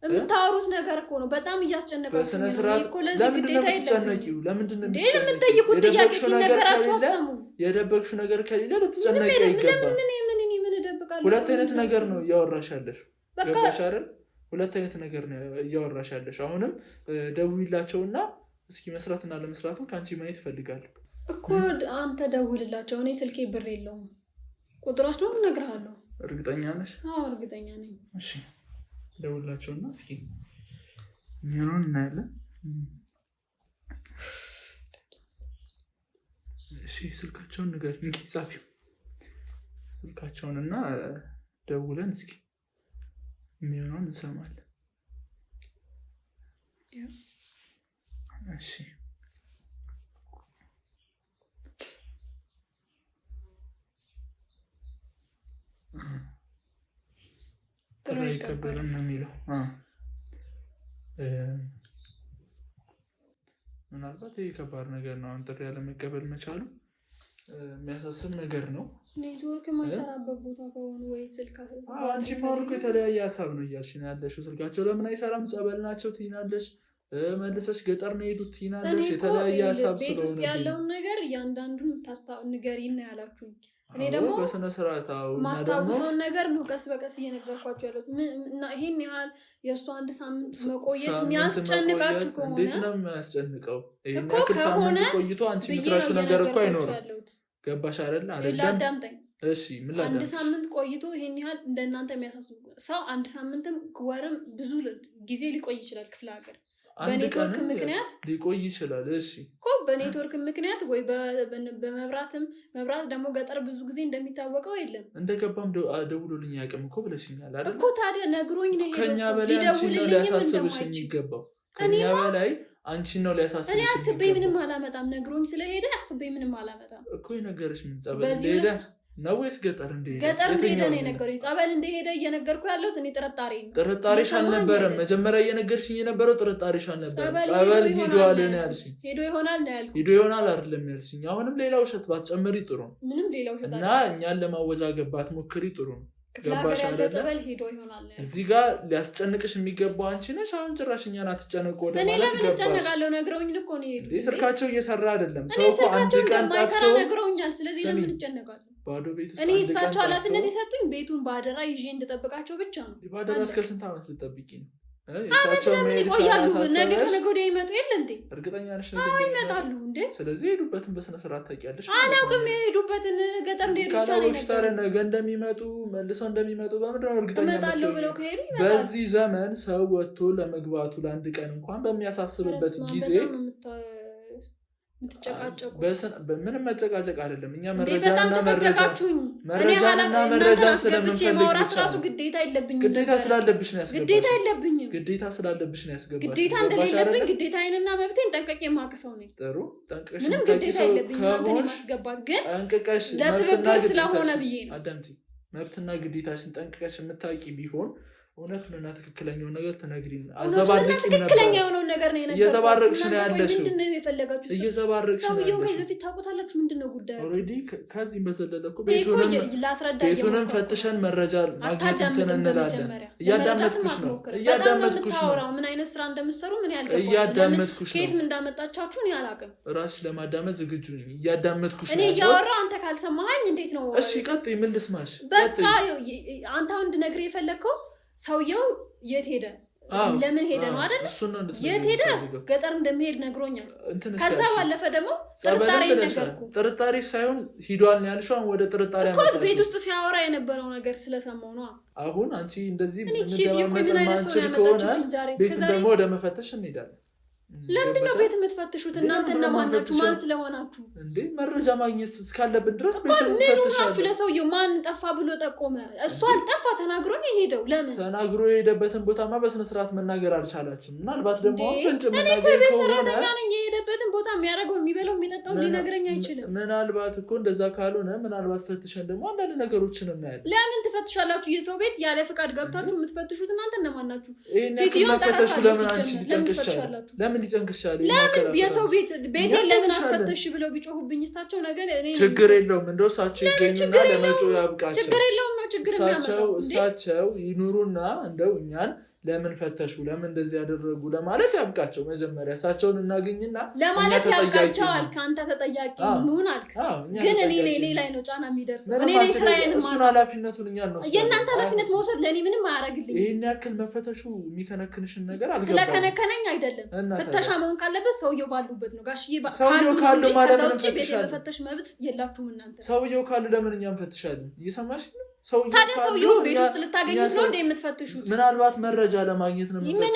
የምታወሩት ነገር እኮ ነው በጣም እያስጨነቃችሁ ነው እኮ ለዚህ ግዴታ የለምንም ለምንድነው የምትጠይቁት ጥያቄ ሲነገራችሁ አትሰሙ የደበቅሽው ነገር ከሌለ ልትጨነቂ አይገባም ምን እደብቃለሁ ሁለት አይነት ነገር ነው እያወራሽ ያለሽው ገባሽ አይደል ሁለት አይነት ነገር ነው እያወራሽ ያለሽው አሁንም ደውይላቸውና እስኪ መስራትና ለመስራቱ ካንቺ ማየት ፈልጋለሁ እኮ አንተ ደውልላቸው እኔ ስልኬ ብር የለውም ቁጥራቸውን እነግርሃለሁ እርግጠኛ ነሽ አዎ እርግጠኛ ነኝ እሺ ደውልላቸውና እስኪ ምንሆን እናያለን እሺ ስልካቸውን ንገሪኝ ጻፊው ስልካቸውንና ደውለን እስኪ ምንሆን እንሰማለን እሺ ጥሪ ይቀበልን ነው የሚለው ምናልባት ይሄ ከባድ ነገር ነው አሁን ጥሪ ያለመቀበል መቻሉ የሚያሳስብ ነገር ነው ኔትወርክ የማይሰራበት ቦታ ከሆነ ወይ ስልክ አንቺ ማሩክ የተለያየ ሀሳብ ነው እያልሽ ነው ያለሽው ስልካቸው ለምን አይሰራም ጸበል ናቸው ትይናለሽ መልሰሽ ገጠር ነው ሄዱት ትይናለሽ የተለያየ ሀሳብ ስለሆነ ቤት ውስጥ ያለውን ነገር እያንዳንዱን ንገሪና ያላችሁኝ እኔ ደግሞ በስነ ስርዓት ማስታወሰውን ነገር ነው ቀስ በቀስ እየነገርኳችሁ ያለው እና ይሄን ያህል የእሱ አንድ ሳምንት መቆየት የሚያስጨንቃችሁ ከሆነ እንዴት ነው የሚያስጨንቀው ይሄን ያክል ሳምንት ቆይቶ አንቺ የምትራሹ ነገር እኮ አይኖርም ገባሽ አይደል ላዳምጠኝ እሺ ምን ላዳምጥ አንድ ሳምንት ቆይቶ ይሄን ያህል እንደናንተ የሚያሳስብ ሰው አንድ ሳምንትም ወርም ብዙ ጊዜ ሊቆይ ይችላል ክፍለ ሀገር በኔትወርክ ምክንያት ሊቆይ ይችላል እሺ እኮ በኔትወርክ ምክንያት ወይ በመብራት ደግሞ ገጠር ብዙ ጊዜ እንደሚታወቀው የለም እንደገባም ደውሎልኝ ያቀም እኮ ብለሽኛል አይደል እኮ ታዲያ ነግሮኝ ነው ከኛ በላይ አንቺ ነው ሊያሳስብሽ የሚገባው ከኛ በላይ አንቺ ነው ሊያሳስብሽ እኔ አስቤ ምንም አላመጣም ነግሮኝ ስለሄደ አስቤ ምንም አላመጣም እኮ ይነገርሽ ምን ጸበል እንደሄደ ነው ወይስ ገጠር እንደሄደ ነው የነገረኝ ጸበል እንደሄደ እየነገርኩ ያለሁት እኔ ጥርጣሬሽ አልነበረም መጀመሪያ እየነገርሽኝ የነበረው ጥርጣሬሽ አልነበረም ጸበል ሄዷል ነው ያልሽኝ ሄዶ ይሆናል ነው ያልኩት ሄዶ ይሆናል አይደለም ያልሽኝ አሁንም ሌላ ውሸት ባትጨምሪ ጥሩ ነው ምንም ሌላ ውሸት እና እኛን ለማወዛገብ ባትሞክሪ ጥሩ ነው ገባሽ አይደል ጸበል ሄዶ ይሆናል እዚህ ጋር ሊያስጨንቅሽ የሚገባው አንቺ ነሽ አሁን ጭራሽ እኛን አትጨነቁ ወደ ማለት እኔ ለምን እጨነቃለሁ ነግረውኝ እኮ ነው የሄዱት ስልካቸው እየሰራ አይደለም ሰው እኮ አንድ ቀን ጠፍቶ ነግረውኛል ስለዚህ ለምን እጨነቃለሁ ባዶ ቤት ውስጥ እኔ እሳቸው ኃላፊነት የሰጡኝ ቤቱን ባደራ ይዤ እንድጠብቃቸው ብቻ ነው ባደራ እስከ ስንት ዓመት ልጠብቂ ነው እሳቸው ነገ ከነገ ወዲያ ይመጡ የለ እንዴ እርግጠኛ ነሽ ነገ ይመጣሉ እንዴ ስለዚህ ሄዱበትን በስነ ስርዓት ታውቂያለሽ አላውቅም የሄዱበትን ገጠር እንደሄዱ ብቻ ነው ካላወቅሽ ነገ እንደሚመጡ መልሰው እንደሚመጡ በምንድን ነው እርግጠኛ እመጣለሁ ብለው ከሄዱ ይመጣሉ በዚህ ዘመን ሰው ወጥቶ ለመግባቱ ለአንድ ቀን እንኳን በሚያሳስብበት ጊዜ ምንም መጨቃጨቅ አይደለም እኛ መረጃና መረጃ ስለምንፈልግ ብቻ ራሱ ግዴታ የለብኝም ግዴታ ስላለብሽ ነው ያስገባሽ ግዴታ የለብኝም ግዴታ ስላለብሽ ነው ያስገባሽ ግዴታ እንደሌለብኝ ግዴታዬንና መብቴን ጠንቅቄ የማውቀው ነኝ ጥሩ ጠንቅቀሽ ምንም ግዴታ የለብኝም አንተን ማስገባት ግን ጠንቅቀሽ ለትብብር ስለሆነ ብዬ ነው አዳምጪ መብትና ግዴታሽን ጠንቅቀሽ የምታውቂ ቢሆን እውነቱንና ትክክለኛውን ነገር ተነግሪኝ አዘባርቂኝ ነበር ትክክለኛውን ነገር ነው የነገርኩት እየዘባረቅሽ ነው ያለሽው ምንድነው የፈለጋችሁት እየዘባረቅሽ ነው ሰውየው ከዚህ በፊት ታውቁታላችሁ ምንድነው ጉዳዩ ኦሬዲ ከዚህ በዘለለ እኮ ቤቱንም ፈትሸን መረጃ ማግኘት እንላለን እያዳመጥኩሽ ነው ምን አይነት ስራ እንደምትሰሩ ምን ያልገባው እያዳመጥኩሽ ነው ከየት ምን እንዳመጣቻችሁ እኔ አላውቅም ራስሽ ለማዳመጥ ዝግጁ ነኝ እያዳመጥኩሽ ነው እኔ እያወራሁ አንተ ካልሰማኸኝ እንዴት ነው እሺ ቀጥይ ምን ልስማሽ በቃ አንተ አሁን እንድነግርህ የፈለግከው ሰውየው የት ሄደ ለምን ሄደ ነው አይደል የት ሄደ ገጠር እንደሚሄድ ነግሮኛል ከዛ ባለፈ ደግሞ ጥርጣሬ ሳይሆን ሂዷል ነው ያልሽው አሁን ወደ ጥርጣሬ አመጣሽ ቤት ውስጥ ሲያወራ የነበረው ነገር ስለሰማው ነው አሁን አንቺ እንደዚህ ምን ማንችል ከሆነ ቤት ደግሞ ወደ መፈተሽ እንሄዳለን ለምንድን ነው ቤት የምትፈትሹት? እናንተ እነማን ናችሁ? ማን ስለሆናችሁ እንዴ? መረጃ ማግኘት እስካለብን ድረስ ቤት የምትፈትሻላችሁ። ለሰውየው ማን ጠፋ ብሎ ጠቆመ? እሱ አልጠፋ ተናግሮ ነው የሄደው። ለምን ተናግሮ የሄደበትን ቦታማ በስነ ስርዓት መናገር አልቻላችሁም። ምናልባት ደግሞ ፍንጭ መናገር እኔ ቤት ሰራተኛ ነኝ። የሄደበትን ቦታ የሚያደርገው የሚበላው የሚጠጣው ሊነግረኝ አይችልም። ምናልባት እኮ እንደዛ ካልሆነ ምናልባት ፈትሸን ደግሞ አንዳንድ ነገሮችን እናያለን። ለምን ትፈትሻላችሁ? የሰው ቤት ያለ ፍቃድ ገብታችሁ የምትፈትሹት እናንተ እነማን ናችሁ? ሲቲዮ ተፈትሹ። ለምን አንቺ ሊጨንቅሻል? ለምን ይጨንቅሻል? ለምን የሰው ቤት ለምን አስፈተሽ ብለው ቢጮሁብኝ እሳቸው ነገር ችግር የለውም እንደው እሳቸው ይገኙና ለመጮ ያብቃቸው። ችግር የለውም ነው ችግር የሚያመጣው እሳቸው ይኑሩና እንደው እኛን ለምን ፈተሹ ለምን እንደዚህ ያደረጉ ለማለት ያብቃቸው። መጀመሪያ እሳቸውን እናገኝና ለማለት ያብቃቸው አልክ አንተ ተጠያቂ ሁን አልክ። ግን እኔ ላይ ነው ጫና የሚደርሰው። እኔ ስራዬን እሱን ኃላፊነቱን እኛ ነው የእናንተ ኃላፊነት መውሰድ ለእኔ ምንም አያደርግልኝ። ይሄን ያክል መፈተሹ የሚከነክንሽን ነገር አልገባም። ስለከነከነኝ አይደለም ፍተሻ መሆን ካለበት ሰውየው ባሉበት ነው። ጋሽዬ ሰውየው ካሉ ማለት ነው ቤት የመፈተሽ መብት የላችሁም እናንተ። ሰውየው ካሉ ለምን እኛ እንፈትሻለን? እየሰማሽ ነው? ታዲያ ሰውየው ቤት ውስጥ ልታገኙት ነው እንደ የምትፈትሹት? ምናልባት መረጃ ለማግኘት ነው። ምን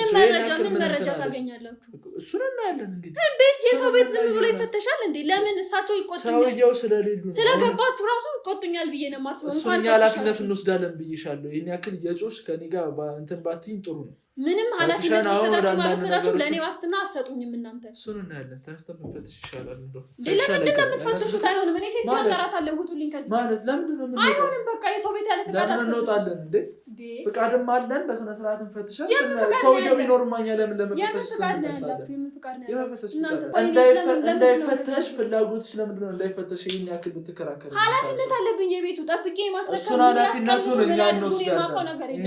መረጃ ታገኛላችሁ? እሱን እናያለን። እንግዲህ ቤት የሰው ቤት ዝም ብሎ ይፈተሻል እንዴ? ለምን እሳቸው ይቆጡኛል? ሰውየው ስለሌሉ ነው። ስለገባችሁ ራሱ ይቆጡኛል ብዬ ነው የማስበው። እንኳን ኃላፊነቱን እንወስዳለን ብዬሻለሁ። ይሄን ያክል የጮሽ ከኔ ጋር እንትን ባትይኝ ጥሩ ነው። ምንም ኃላፊነት ወሰዳችሁ ለእኔ ዋስትና አትሰጡኝም እናንተ። እሱን እናያለን። ተነስተን መፈተሽ ይሻላል። እንደው ለምንድን ነው የምትፈትሹት? አይሆንም። እኔ ሴት ማጣራት አለ ውጡልኝ ከዚህ ማለት ለምንድን ነው? አይሆንም። በቃ የሰው ቤት ያለ ፍቃድ እንወጣለን እንዴ? ፍቃድም አለን በስነ ስርዓት እንፈትሻለን። ሰውየው ቢኖርማ እኛ ለምን ለመፈተሽ እንዳይፈተሽ ፍላጎትሽ ለምንድን ነው እንዳይፈተሽ ይሄን ያክል ብትከራከር? ኃላፊነት አለብኝ የቤቱ ጠብቄ ማስረከብ። እሱን ኃላፊነቱን እኛ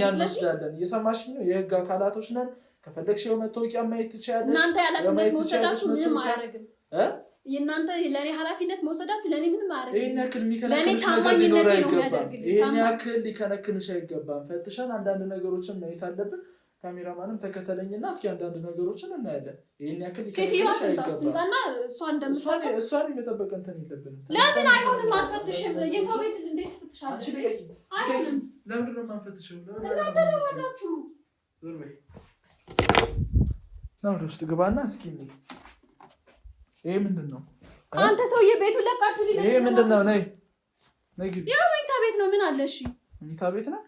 እንወስዳለን። እየሰማሽኝ ነው? የህግ አካላቶች ነን። ከፈለግሽ መታወቂያ ማየት ትችያለሽ። እናንተ ኃላፊነት መውሰዳችሁ ምንም አያደርግም። የእናንተ ለኔ ኃላፊነት መውሰዳችሁ ለኔ ምንም አያደርግም። ይሄን ያክል የሚከነክንሽ ነገር ሊኖር አይገባም። ይሄን ያክል ሊከነክንሽ አይገባም። ፈትሸን አንዳንድ ነገሮችን ማየት አለብን። ካሜራማንም ተከተለኝና እስኪ አንዳንድ ነገሮችን እናያለን። ይሄን ያክል ሊከነክንሽ አይገባም። እሷን የመጠበቅ እንትን የለብንም። ለምን አይሆንም? አትፈትሽም? የሰው ቤት እንዴት ትፈትሻለሽ? ለምንድን ነው የማንፈትሽው? እናንተ ለማናችሁ ነው ውስጥ ግባና እስኪ ይሄ ምንድን ነው? አንተ ሰውዬ ቤቱን ለቃችሁ ሊለ ይሄ ምንድን ነው? ነይ ግቢ። ያው መኝታ ቤት ነው። ምን አለ? እሺ መኝታ ቤት ነው።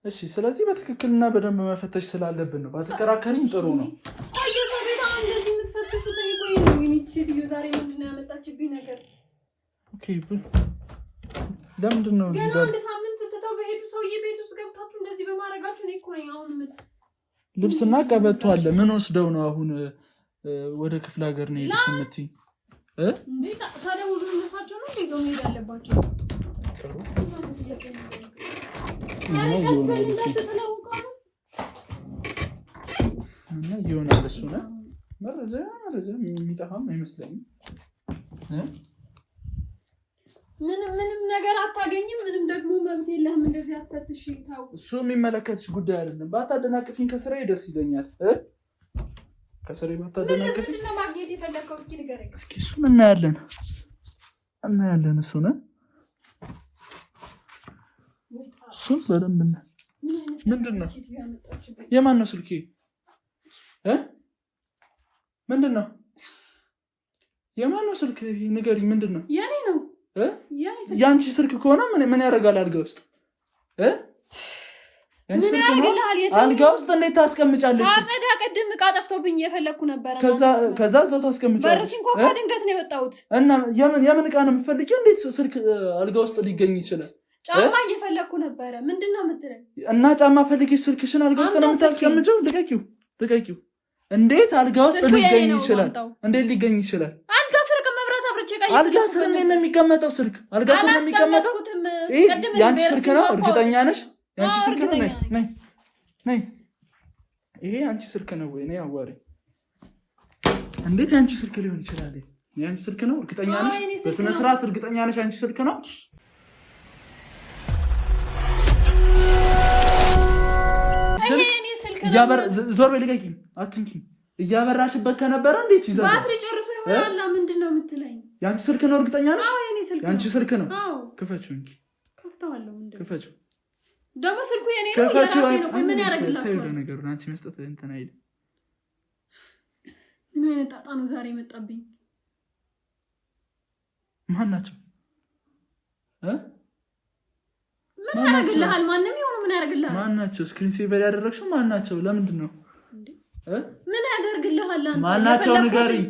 እሺ ስለዚህ በትክክልና በደንብ መፈተሽ ስላለብን ነው። ባትከራከሪኝ ጥሩ ነው። ሰው ቤት አሁን እንደዚህ የምትፈትሹ ጠይቆኝ ነው። ሚኒት ሴትዮ ዛሬ ምንድን ነው ያመጣችብኝ ነገር? ኦኬ ለምንድን ነው ገና አንድ ሳምንት ትተው በሄዱ ሰውዬ ቤት ውስጥ ገብታችሁ እንደዚህ በማድረጋችሁ እኔ እኮ ነኝ አሁን ልብስና ቀበቶ አለ። ምን ወስደው ነው አሁን ወደ ክፍለ ሀገር ነው የሄዱት የምትይ? እንዴ ታዲያ ሁሉ ልብሳቸው ነው ይዘው መሄድ ያለባቸው? ጥሩ እና ይሆናል። እሱ ነው መረጃ የሚጠፋም አይመስለኝም። ምንም ነገር አታገኝም። ምንም ደግሞ መብት የለህም። እንደዚህ አትፈትሽ። ታው እሱ የሚመለከትሽ ጉዳይ አይደለም። ባታደናቅፊኝ ከስራዬ ደስ ይለኛል። ከስራዬ ባታደናቅፊኝ። ምንድን ነው ማግኘት የፈለከው? እስኪ ንገረኝ። እስኪ እሱን እናያለን። እሱን በደንብ ምንድን ነው? የማን ነው ስልኬ? ምንድን ነው? የማን ነው ስልክ? ንገሪኝ። ምንድን ነው? የኔ ነው። ያንቺ ስልክ ከሆነ ምን ያደርጋል? አልጋ ውስጥ አልጋ ውስጥ እንዴት ታስቀምጫለሽ? ሳጸዳ ቅድም ዕቃ ጠፍቶብኝ እየፈለግኩ ነበረ። ከዛ እዛው ታስቀምጫለሽ። በር ሲንኳኳ ድንገት ነው የወጣሁት። እና የምን ዕቃ ነው የምትፈልጊው? እንዴት ስልክ አልጋ ውስጥ ሊገኝ ይችላል? ጫማ እየፈለግኩ ነበረ። ምንድን ነው የምትለኝ? እና ጫማ ፈልጊ ስልክሽን አልጋ ውስጥ ነው የምታስቀምጪው? ልቀቂው። እንዴት አልጋ ውስጥ ሊገኝ ይችላል? እንዴት ሊገኝ ይችላል? አልጋ ስር እንዴት ነው የሚቀመጠው? ስልክ አልጋ ስር ነው የሚቀመጠው? ያንቺ ስልክ ነው? እርግጠኛ ነሽ? ያንቺ ስልክ ነው? ነይ ይሄ ያንቺ ስልክ ነው ወይ? ነይ አዋሪ። እንዴት ያንቺ ስልክ ሊሆን ይችላል? ያንቺ ስልክ ነው? እርግጠኛ ነሽ? በስነ ስርዓት እርግጠኛ ነሽ ያንቺ ስልክ ነው? ዞር በይ፣ ልቀቂኝ፣ አትንኪኝ። እያበራሽበት ከነበረ እንዴት ይዘጋል? ባትሪ ጨርሶ ይሆናል። ምንድን ነው የምትለኝ? ያንቺ ስልክ ነው? እርግጠኛ ነሽ? አዎ የኔ ስልክ ነው። ያንቺ ስልክ ነው? ክፈችው እንጂ። ከፍተዋለሁ። ምንድን ነው? ክፈችው። ደግሞ ስልኩ የኔ ነው፣ የራሴ ነው። ምን ያደርግላችኋል? ነገሩ አንቺ መስጠት እንትን አይደል? ምን አይነት ጣጣ ነው ዛሬ መጣብኝ? ማን ናቸው? ምን ያደርግልሃል? ማንንም ይሁን ምን ያደርግልሃል? ማን ናቸው? ስክሪን ሴቨር ያደረግሽው ማን ናቸው? ለምንድን ነው? ምን ያደርግልሃል አንተ? ማን ናቸው? ንገሪኝ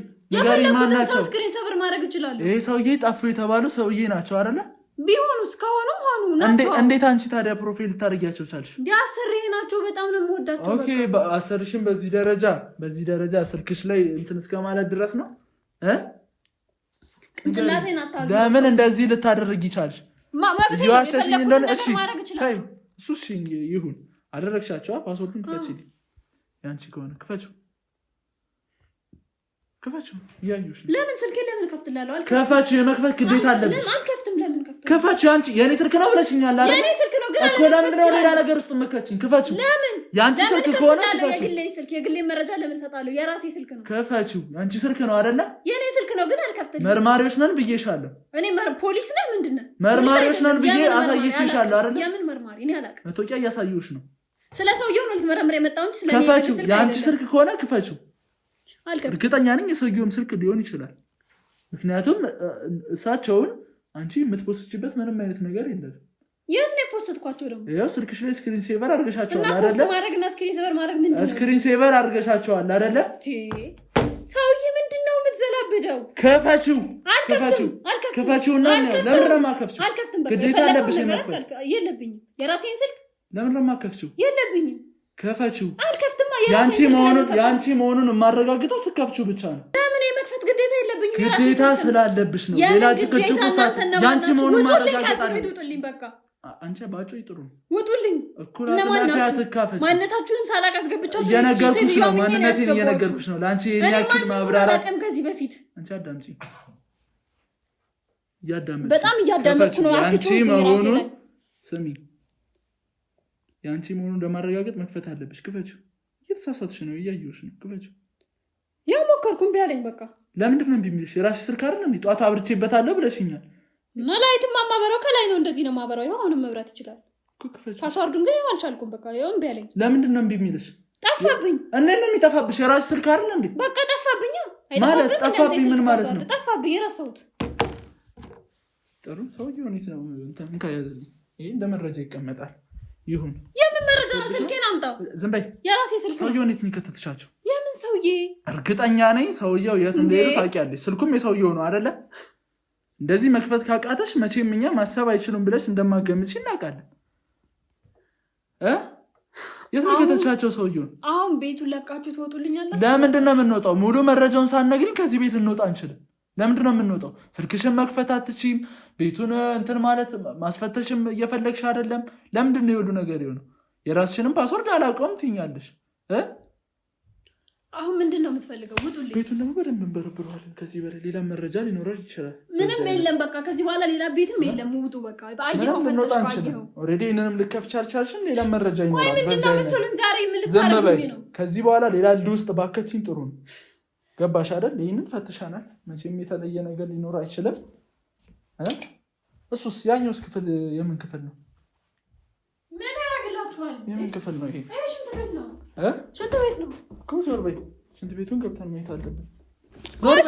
ማን ናቸው? ስክሪን ሴቨር ማድረግ ይችላል። ይሄ ሰውዬ ጠፉ የተባሉ ሰውዬ ናቸው አይደለ? ቢሆኑስ ከሆኑ ሆኑ ናቸው። እንዴት አንቺ ታዲያ ፕሮፋይል ልታደርጊያቸው ቻልሽ? አሰሪ ናቸው። በጣም ነው የምወዳቸው። ኦኬ አሰርሽን በዚህ ደረጃ ስልክሽ ላይ እንትን እስከ ማለት ድረስ ነው ቅንጭላቴን አታዙ። ለምን እንደዚህ ልታደርጊ ቻልሽ? ማብተኝ እንደሆነ እሺ እሱ ይሁን አደረግሻቸው። ፓስወርዱን ክፈችልኝ። ያንቺ ከሆነ ክፈችው እያዩሽ ነው። ለምን ስልኬ ለምን ከፍትላለሁ? ክፈችው። የመክፈት ግዴታ አለብሽ። ለምን አልከፍትም? ለምን ከፍትም? ክፈችው። አንቺ የኔ ስልክ ነው ብለሽኛል አይደል? የኔ ስልክ ነው ግን እኮ ለምን ነው ሌላ ነገር ውስጥ መከችኝ? ክፈችው። ለምን ያንቺ ስልክ ከሆነ ክፈችው። የግሌ መረጃ ለምን ሰጣለሁ? የራሴ ስልክ ነው። ክፈችው። ያንቺ ስልክ ነው አይደለ? የኔ ስልክ ነው ግን አልከፍትም። መርማሪዎች ነን ብዬሻለሁ። እኔ ፖሊስ ነህ ምንድነው? መርማሪዎች ነን ብዬ አሳይቼሻለሁ አይደል? የምን መርማሪ? እኔ አላውቅም። መቶቂያ እያሳየሁሽ ነው። ስለ ሰውየው ነው ልትመረምር የመጣው እንጂ ስለ እኔ ስልክ ያንቺ ስልክ ከሆነ ክፈችው። እርግጠኛ ነኝ የሰውየውም ስልክ ሊሆን ይችላል። ምክንያቱም እሳቸውን አንቺ የምትፖስትችበት ምንም አይነት ነገር የለም። የት ነው የፖስትኳቸው? ደግሞ ያው ስልክሽ ላይ ስክሪን ሴቨር አድርገሻቸዋል አይደለ? ፖስት ማድረግና ስክሪን ሴቨር ማድረግ ምንድን ነው? ስክሪን ሴቨር አድርገሻቸዋል አይደለ? ሰውዬ ምንድነው የምትዘላብደው? ክፈችው። ክፈችውና ለምን ማከፍችው? አልከፍትም። በቃ ግዴታ አለብሽ። የለብኝም። የራሴን ስልክ ለምን ማከፍችው? የለብኝም። ክፈችው። አልከፍትም። ያንቺ መሆኑን የማረጋግጠው ስከፍችው ብቻ ነው። ለምን የመክፈት ግዴታ የለብኝም? ግዴታ ስላለብሽ ነው። ሌላ ጭቅጭቅ ውስጥ ያንቺ መሆኑን ማረጋግጣለሁ። ውጡልኝ በቃ። አንቺ ባጮ ይጥሩ ውጡልኝ። ማንነታችሁንም ሳላቅ አስገብቻችሁ እየነገርኩሽ ነው። ማንነቴን እየነገርኩሽ ነው። ለአንቺ ያክል ማብራራት ከዚህ በፊት አንቺ አዳምጪ። እያዳመጥሽ በጣም እያዳመጥኩ ነው። ያንቺ መሆኑን ስሚ። ያንቺ መሆኑን ለማረጋገጥ መክፈት አለብሽ። ክፈችው። እየተሳሳትሽ ነው። እያየሁሽ ነው። ክፈችው። ያው ሞከርኩም ቢያለኝ በቃ። ለምንድን ነው እምቢ የሚልሽ? የራስሽ ስልክ አይደል እንዴ? ጧት አብርቼበታለሁ ብለሽኛል። መላይትም ማማበራው ከላይ ነው። እንደዚህ ነው ማበራው። ይሄው አሁንም መብራት ይችላል። ፓስወርዱን ግን ያው አልቻልኩም። በቃ ያው እምቢ አለኝ። ለምንድን ነው እምቢ የሚልሽ? ጠፋብኝ። እንዴት ነው የሚጠፋብሽ? የራስሽ ስልክ አይደል እንዴ? በቃ ጠፋብኝ። ማለት ጠፋብኝ ምን ማለት ነው? ጠፋብኝ። የረሳሁት። ጥሩ ሰውዬው እንዴት ነው እንትን ከያዝልኝ። ይሄ እንደ መረጃ ይቀመጣል። ይሁን። የምን መረጃ ነው? ስልኬን አምጣው። ዝም በይ። የራሴ ስልክ ነው። ሰውዬው እንዴት ነው የከተተሻቸው? የምን ሰውዬ? እርግጠኛ ነኝ ሰውዬው የት እንደሄደ ታውቂያለሽ። ስልኩም የሰውዬው ነው አይደለ? እንደዚህ መክፈት ካቃተሽ መቼም እኛ ማሰብ አይችሉም ብለሽ እንደማገምትሽ እናውቃለን። የት ነው የከተተሻቸው ሰውዬውን? አሁን ቤቱን ለቃችሁ ትወጡልኛላችሁ? ለምንድን ነው የምንወጣው? ሙሉ መረጃውን ሳትነግሪኝ ከዚህ ቤት ልንወጣ አንችልም። ለምንድን ነው የምንወጣው? ስልክሽን መክፈት አትችይም። ቤቱን እንትን ማለት ማስፈተሽም እየፈለግሽ አይደለም። ለምንድን ነው የሁሉ ነገር የሆነው? የራስሽንም ፓስወርድ አላውቀውም ትይኛለሽ። አሁን ምንድን ነው የምትፈልገው? ውጡልኝ። ቤቱን ደግሞ በደንብ እንበረብረዋለን። ከዚህ በላይ ሌላ መረጃ ሊኖረን ይችላል። ምንም የለም። በቃ ከዚህ በኋላ ሌላ ቤትም የለም። ውጡ በቃ። አየኸው ኦልሬዲ እኔንም ልከፍቻ አልቻልሽም። ሌላ መረጃ ይኖራል። ምንድን ነው የምትሉኝ ዛሬ? ምን ልታረጉኝ ነው? ከዚህ በኋላ ሌላ ውስጥ ባከችኝ ጥሩ ነው። ገባሽ አይደል? ይህንን ፈትሻናል። መቼም የተለየ ነገር ሊኖር አይችልም። እሱስ ያኛውስ ክፍል የምን ክፍል ነው? ምን ያደርግላችኋል? የምን ክፍል ነው ይሄ? ሽንት ቤት ነው። ሽንት ቤት ነው እኮ። ዞር በይ። ሽንት ቤቱን ገብተን ማየት አለብን።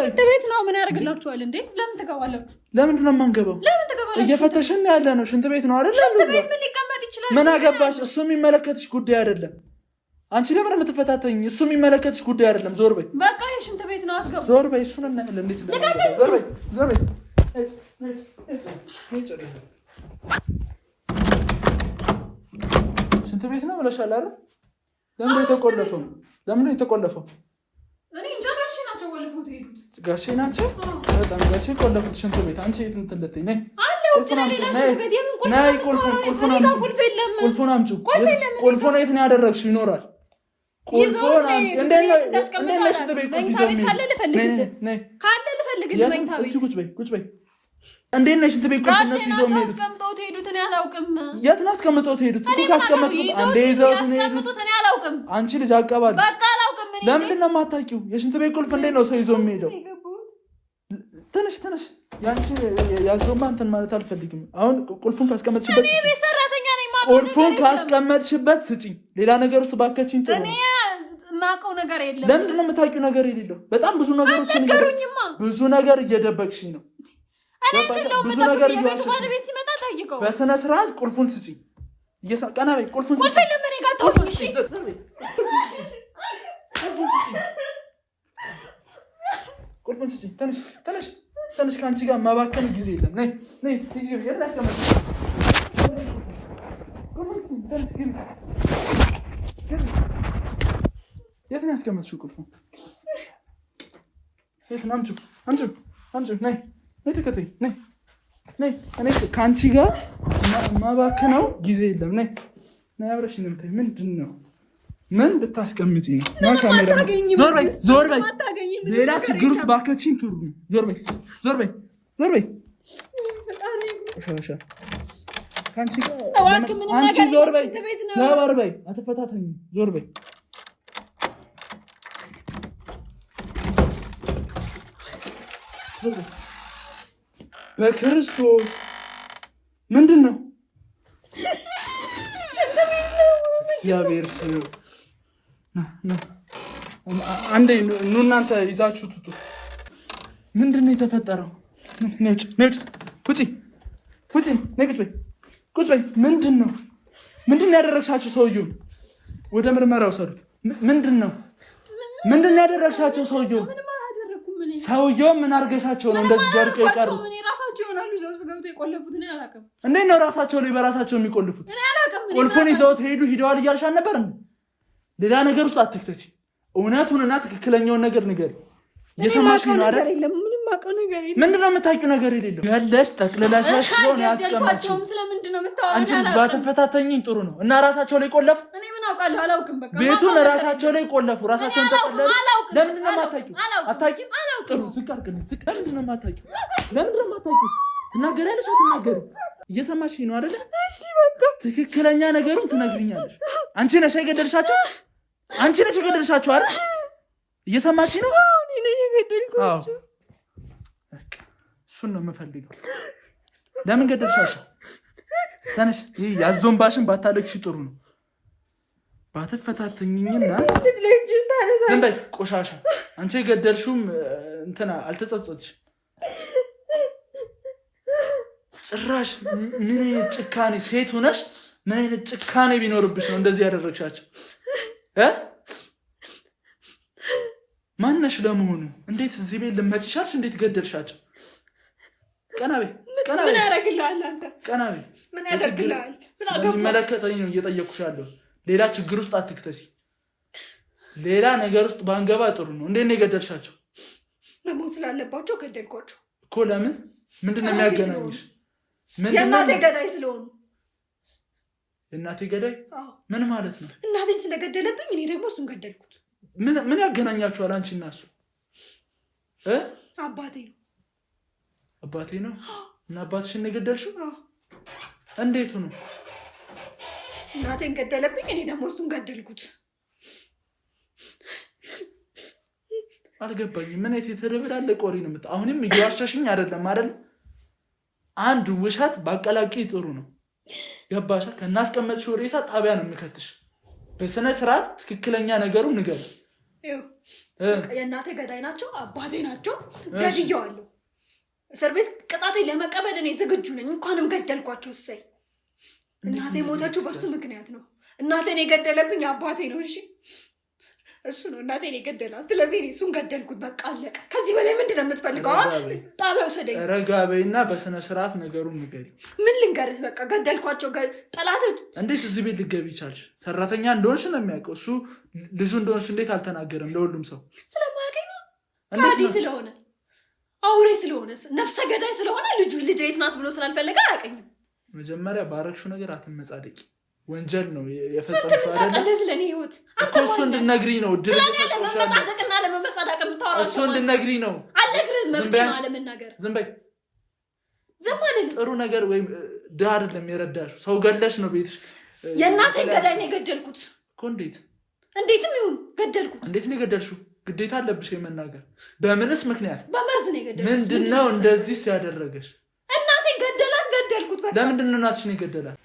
ሽንት ቤት ነው። ምን ያደርግላችኋል እንዴ? ለምን ትገባላችሁ? ለምንድን ነው የማንገባው? ለምን ትገባላችሁ? እየፈተሽን ያለ ነው። ሽንት ቤት ነው አይደል? ሽንት ቤት ምን ሊቀመጥ ይችላል? ምን አገባሽ? እሱ የሚመለከትሽ ጉዳይ አይደለም። አንቺ ለምን የምትፈታተኝ? እሱ የሚመለከትሽ ጉዳይ አይደለም። ዞር በይ። በቃ የሽንት ቤት ነው። አትገቡ። ዞር በይ። እሱን እናያለን። እንዴት ነው? ዞር በይ። ዞር በይ። ሽንት ቤት ነው ብለሻል አይደል? ለምን ነው የተቆለፈው? ለምን ነው የተቆለፈው? እኔ እንጃ። ጋሼ ናቸው ቆልፈውት ሄዱት። ጋሼ ናቸው? በጣም ጋሼ ቆለፉት ሽንት ቤት። አንቺ የት እንትን ልትይ ነይ። አለ ውጭ ላይ ሌላ ሽንት ቤት። የምን ቁልፍ? ነይ ቁልፉን አምጪ። ቁልፉን አምጪ። ቁልፉን የት ነው ያደረግሽው? ይኖራል። ቁልፉን አምጪ። እንዴት ነው ሽንት ቤት ቁልፍ ይዘው የሚሄድ? ካለ ልፈልግልህ። ካለ ልፈልግልህ። መኝታ ቤት ቁጭ በይ። ቁጭ በይ። እንዴት ነው ሽንት ቤት ቁልፍ እነሱ ይዘው የሚሄዱት? አስቀምጠውት ሄዱት። እኔ አላውቅም። የት ነው አስቀምጠውት ሄዱት? እኮ ካስቀመጡት አንዴ ይዘውት አስቀምጡት። እኔ አላውቅም። አንቺ ልጅ አቀባል። በቃ አላውቅም። እኔ ለምንድን ነው የማታውቂው? የሽንት ቤት ቁልፍ እንዴት ነው ሰው ይዞ የሚሄደው? ትንሽ ያንቺ ያዞማ እንትን ማለት አልፈልግም። አሁን ቁልፉን ካስቀመጥሽበት እኔ ቤት ሰራተኛ ነኝ። ቁልፉን ካስቀመጥሽበት ስጪኝ። ሌላ ነገር ውስጥ ባከችኝ ጥሩ። እኔ ማቀው ነገር የለም ለምን ነው የምታውቂው ነገር የሌለው በጣም ብዙ ነገሮች ብዙ ነገር እየደበቅሽኝ ነው ብዙ ነገር እየዋሸሽኝ በስነ ስርዓት ቁልፉን ስጪኝ ቀና በይ ቁልፉን ስጪኝ ቁልፉን ለምን ይጋጣው እሺ ቁልፉን ስጪኝ ተነሽ ካንቺ ጋር ማባከን ጊዜ የለም ነይ እዚህ የት አስቀመጥሽ የት ነው ያስቀመጥሽው ቁልፉን የት ነው አምጪው ነይ ተከተይ ነይ እኔ ካንቺ ጋር ማባከነው ጊዜ የለም ነይ አብረሽኝ ነው ምንድነው ምን ብታስቀምጪ ነው ካሜራ ዞር በይ ሌላ ችግር ውስጥ ባከቺኝ ትሩ ዞር በይ ሻሻ ካንቺ ጋር አንቺ ዞር በይ አትፈታተኝ ዞር በይ በክርስቶስ ምንድነው እግዚአብሔር ስም አንዴ ኑ እናንተ ይዛችሁ ትጡ ምንድነው የተፈጠረው ነጭ ቁጭ ቁጭ በይ ምንድነው ያደረግሻቸው ሰውዬው ወደ ምርመራ ወሰዱት ምንድነው ያደረግሻቸው ሰውዬው ምን አርገሻቸው ነው እንደዚህ ደርቀው ይቀሩ ምን ራሳቸው ይሆናሉ ዘውስ ገብቶ የቆለፉት ነው ያላቀም እንዴት ነው ራሳቸው ላይ በራሳቸው የሚቆልፉት እኔ ያላቀም ቁልፉን ይዘውት ሄደዋል እያልሻል ነበር ሌላ ነገር ውስጥ አትክተች እውነቱንና ትክክለኛውን ነገር ንገሪ እየሰማሽ ነው አይደል ምንም ማቀው ነገር የለም ምንድነው የምታውቂው ነገር የሌለው ያለሽ ጠቅለላሽ ነው ያስቀመጥሽው ስለምንድነው የምታወራው አንቺ ባትፈታተኝኝ ጥሩ ነው እና ራሳቸው ላይ ቆለፉ እኔ ምን አውቃለሁ አላውቅም በቃ ቤቱን ራሳቸው ላይ ቆለፉ ራሳቸውን ተቀለሉ ለምንድነው የማታውቂው አታውቂም ጥሩ ዝቃርቅልኝ ለምንድነው የማታውቂው ትናገሪያለሽ አትናገሪም እየሰማሽ ነው አይደል እሺ በቃ ትክክለኛ ነገሩን ትነግሪኛለሽ አንቺ ነሽ የገደልሻቸው አይደል እየሰማሽ ነው እኔ ነኝ የገደልኳቸው እሱን ነው የምፈልገው ለምን ገደልሻቸው ተነሽ ይሄ ያዞንባሽን ባታለቅሽ ጥሩ ነው ባትፈታተኝኝና ዝም በይ ቆሻሻ አንቺ የገደልሽውም እንትና አልተጸጸትሽ ጭራሽ ምን አይነት ጭካኔ ሴት ሆነሽ ምን አይነት ጭካኔ ቢኖርብሽ ነው እንደዚህ ያደረግሻቸው ማነሽ ለመሆኑ እንዴት እዚህ ቤት ልመጭሻልሽ እንዴት ገደልሻቸው ቀናቤ ምን ያደርግልሃል አንተ ቀናቤ ምን ያደርግልሃል ስለሚመለከተኝ ነው እየጠየኩሻለሁ ሌላ ችግር ውስጥ አትክተሽ ሌላ ነገር ውስጥ ባንገባ ጥሩ ነው እንዴት ነው የገደልሻቸው መሞት ስላለባቸው ገደልኳቸው እኮ ለምን ምንድነው የሚያገናኝሽ የእናቴ ገዳይ ስለሆኑ የእናቴ ገዳይ ምን ማለት ነው እናቴን ስለገደለብኝ እኔ ደግሞ እሱን ገደልኩት ምን ያገናኛችኋል አንቺ እና እሱ አባቴ ነው እና አባትሽን የገደልሽው እንዴት ነው እናቴን ገደለብኝ እኔ ደግሞ እሱን ገደልኩት አልገባኝም ምን የተደበላለቀ ወሬ ነው አሁንም እየዋሻሽኝ አይደለም አንድ ውሸት ባቀላቂ ጥሩ ነው ገባሻ ከናስቀመጥሽው ሬሳ ጣቢያ ነው የምከትሽ በስነ ስርዓት ትክክለኛ ነገሩን ንገር የእናቴ ገዳይ ናቸው አባቴ ናቸው ገድየዋለሁ እስር ቤት ቅጣቴን ለመቀበል እኔ ዝግጁ ነኝ እንኳንም ገደልኳቸው እሰይ እናቴ ሞተችው በሱ ምክንያት ነው እናቴን የገደለብኝ አባቴ ነው እሺ እሱ ነው እናቴን የገደላት ስለዚህ እኔ እሱን ገደልኩት በቃ አለቀ ከዚህ በላይ ምንድነው የምትፈልገው ጣቢያው ሰደኝ ረጋበይና በስነ ስርዓት ነገሩን ንገሪ ምን ልንገርህ በቃ ገደልኳቸው ጠላቶች እንዴት እዚህ ቤት ልትገቢ ቻልሽ ሰራተኛ እንደሆንሽ ነው የሚያውቀው እሱ ልጁ እንደሆንሽ እንዴት አልተናገረም ለሁሉም ሰው ስለማያውቀኝ ነው ካዲ ስለሆነ አውሬ ስለሆነ ነፍሰ ገዳይ ስለሆነ ልጅ የት ናት ብሎ ስላልፈለገ አያውቀኝም መጀመሪያ ባረክሽው ነገር አትመጻደቂ ወንጀል ነው የፈጸምሽው አይደል እንደዚህ ለኔ ህይወት አንተ እሱ እንድነግሪ ነው ስለኔ ለመመጻደቅና ለመመጻደቅ የምታወራው እሱ እንድነግሪ ነው አለግርህ መብቴ ነው አለመናገር ዝም በይ ዝም አለኝ ጥሩ ነገር ወይም ዳር አይደለም የረዳሽው ሰው ገለሽ ነው ቤትሽ የእናቴን ገዳይ ነው የገደልኩት እኮ እንዴትም ይሁን ገደልኩት እንዴት ነው የገደልሽው ግዴታ አለብሽ የመናገር በምንስ ምክንያት በመርዝ ነው የገደልኩት ምንድነው እንደዚህ ሲያደረገሽ እናቴን ገደልኩት በቃ ለምንድነው እናትሽን የገደላት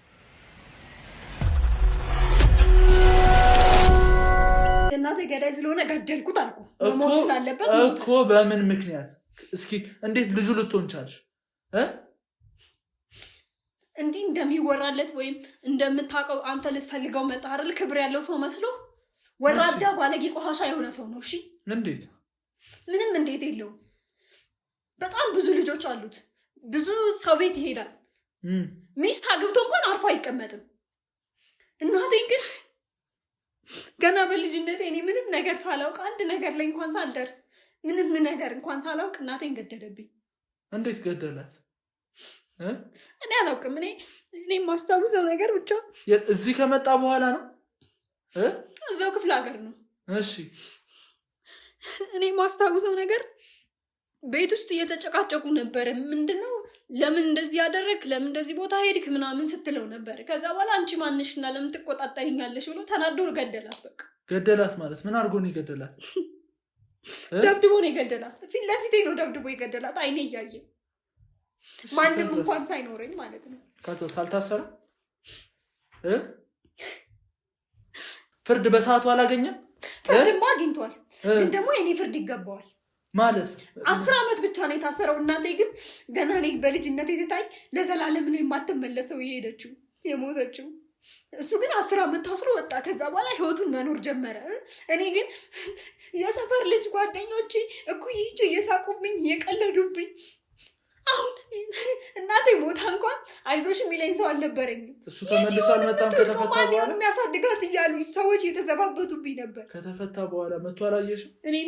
እናቴ ገዳይ ስለሆነ ገደልኩት አልኩ። ሞት ስላለበት እኮ በምን ምክንያት እስኪ እንዴት ልጁ ልትሆን ቻልሽ? እንዲህ እንደሚወራለት ወይም እንደምታውቀው አንተ ልትፈልገው መጣ አይደል? ክብር ያለው ሰው መስሎ ወራዳ ባለጌ ቆሻሻ የሆነ ሰው ነው። እሺ እንዴት? ምንም እንዴት የለውም። በጣም ብዙ ልጆች አሉት። ብዙ ሰው ቤት ይሄዳል። ሚስት አግብቶ እንኳን አርፎ አይቀመጥም። እናቴን ግን ገና በልጅነቴ እኔ ምንም ነገር ሳላውቅ አንድ ነገር ላይ እንኳን ሳልደርስ ምንም ነገር እንኳን ሳላውቅ እናቴን ገደለብኝ። እንዴት ገደላት? እኔ አላውቅም። እኔ የማስታውሰው ነገር ብቻ እዚህ ከመጣ በኋላ ነው። እዛው ክፍለ ሀገር ነው። እሺ እኔ የማስታውሰው ነገር ቤት ውስጥ እየተጨቃጨቁ ነበር። ምንድነው ለምን እንደዚህ ያደረግ ለምን እንደዚህ ቦታ ሄድክ ምናምን ስትለው ነበር። ከዛ በኋላ አንቺ ማንሽና ለምን ትቆጣጣኛለሽ ብሎ ተናዶ ገደላት። በቃ ገደላት ማለት ምን አድርጎ ነው የገደላት? ደብድቦ ነው የገደላት። ፊት ለፊቴ ነው ደብድቦ የገደላት፣ አይኔ እያየ ማንም እንኳን ሳይኖረኝ ማለት ነው። ከዛ ሳልታሰረ ፍርድ በሰዓቱ አላገኘም? ፍርድማ አግኝቷል፣ ግን ደግሞ የኔ ፍርድ ይገባዋል ማለት 10 ዓመት ብቻ ነው የታሰረው። እናቴ ግን ገና እኔ በልጅነት የተታይ ለዘላለም ነው የማትመለሰው የሄደችው የሞተችው። እሱ ግን 10 ዓመት ታስሮ ወጣ። ከዛ በኋላ ህይወቱን መኖር ጀመረ። እኔ ግን የሰፈር ልጅ ጓደኞቼ እኩዮቼ እየሳቁብኝ እየቀለዱብኝ። አሁን እናቴ ሞታ እንኳን አይዞሽ የሚለኝ ሰው አልነበረኝም። እሱ ተመልሶ አልመጣም። ከተፈታ በኋላ የሚያሳድጋት እያሉ ሰዎች የተዘባበቱብኝ ነበር። ከተፈታ በኋላ መጥቶ አላየሽም? እኔን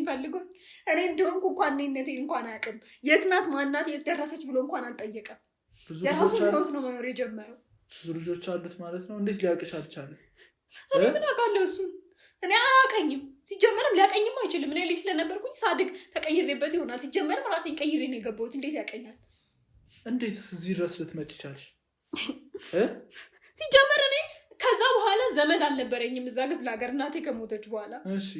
ፈልጎኝ እኔ እንደሆንኩ እንኳን እኔነቴን እንኳን አያውቅም። የት ናት ማናት የት ደረሰች ብሎ እንኳን አልጠየቀም። የራሱን ህይወት ነው መኖር የጀመረው። ብዙ ልጆች አሉት ማለት ነው። እንዴት ሊያውቅሽ አልቻለም? እኔ ምን አውቃለሁ? እሱን እኔ አያውቀኝም። ሲጀመርም ሊያውቀኝም አይችልም። እኔ ልጅ ስለነበርኩኝ ሳድግ ተቀይሬበት ይሆናል። ሲጀመርም ራሴን ቀይሬ ነው የገባሁት። እንዴት ያውቀኛል? እንዴት እዚህ ድረስ ልትመጪ ቻልሽ? ሲጀመር እኔ ከዛ በኋላ ዘመድ አልነበረኝም እዛ ክፍለ ሀገር እናቴ ከሞተች በኋላ። እሺ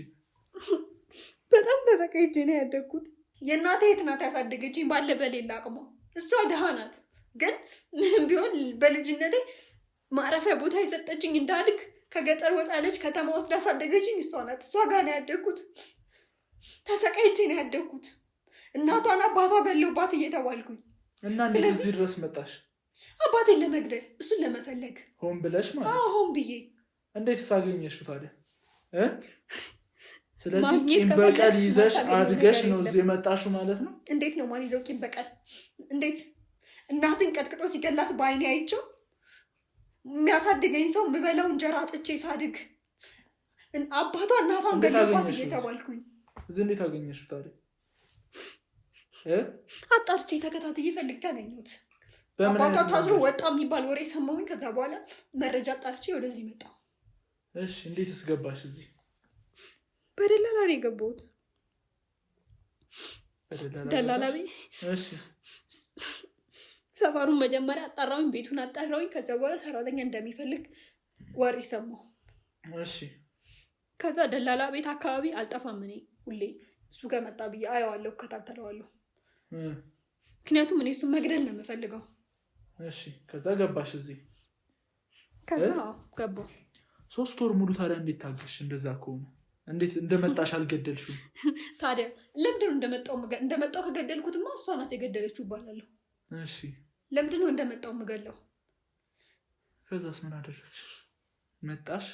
በጣም ተሰቃይቼ ነው ያደግኩት። የእናቴ እህት ናት ያሳደገችኝ ባለ በሌላ አቅሟ። እሷ ድሃ ናት፣ ግን ምንም ቢሆን በልጅነቴ ማረፊያ ቦታ የሰጠችኝ እንዳድግ ከገጠር ወጣለች ከተማ ውስጥ ያሳደገችኝ እሷ ናት። እሷ ጋር ነው ያደግኩት። ተሰቃይቼ ነው ያደግኩት። እናቷን አባቷ ገለውባት እየተባልኩኝ እና እንዴት እዚህ ድረስ መጣሽ? አባቴን ለመግደል እሱን ለመፈለግ ሆን ብለሽ ማለት? አዎ ሆን ብዬ። እንዴት ሳገኘሽው ታዲያ? ስለዚህ ቂም በቀል ይዘሽ አድገሽ ነው እዚህ የመጣሽው ማለት ነው? እንዴት ነው ማን ይዘው ቂም በቀል? እንዴት እናትን ቀጥቅጦ ሲገላት በአይኔ አይቼው የሚያሳድገኝ ሰው የምበላው እንጀራ አጥቼ ሳድግ አባቷ እናቷን ገለባት እየተባልኩኝ እዚህ እንዴት አገኘሽው ታዲያ? አጣርቼ ተከታትዬ ፈልጌ አገኘሁት። አባቷ ታዝሮ ወጣ የሚባል ወሬ ሰማሁኝ። ከዛ በኋላ መረጃ አጣርቼ ወደዚህ መጣሁ። እሺ እንዴትስ ገባሽ እዚህ? በደላላ ነው የገባሁት። ደላላ ቤት። እሺ ሰፈሩን መጀመሪያ አጣራሁኝ፣ ቤቱን አጣራሁኝ። ከዛ በኋላ ሰራተኛ እንደሚፈልግ ወሬ ሰማሁ። እሺ ከዛ ደላላ ቤት አካባቢ አልጠፋም። እኔ ሁሌ እሱ ጋር መጣ ብዬ አየዋለሁ፣ እከታተለዋለሁ። ምክንያቱም እኔ እሱን መግደል ነው የምፈልገው። እሺ ከዛ ገባሽ እዚህ? ከዛ ገባሁ። 3 ወር ሙሉ ታዲያ እንዴት ታገሽ? እንደዛ ከሆነ እንዴት እንደመጣሽ አልገደልሽው? ታዲያ ለምንድነው እንደመጣው ከገደልኩትማ እሷ ናት የገደለችው ይባላለሁ። እሺ ለምንድነው እንደመጣው የምገለው? ከዛስ ምን አደረግሽ? መጣሽ?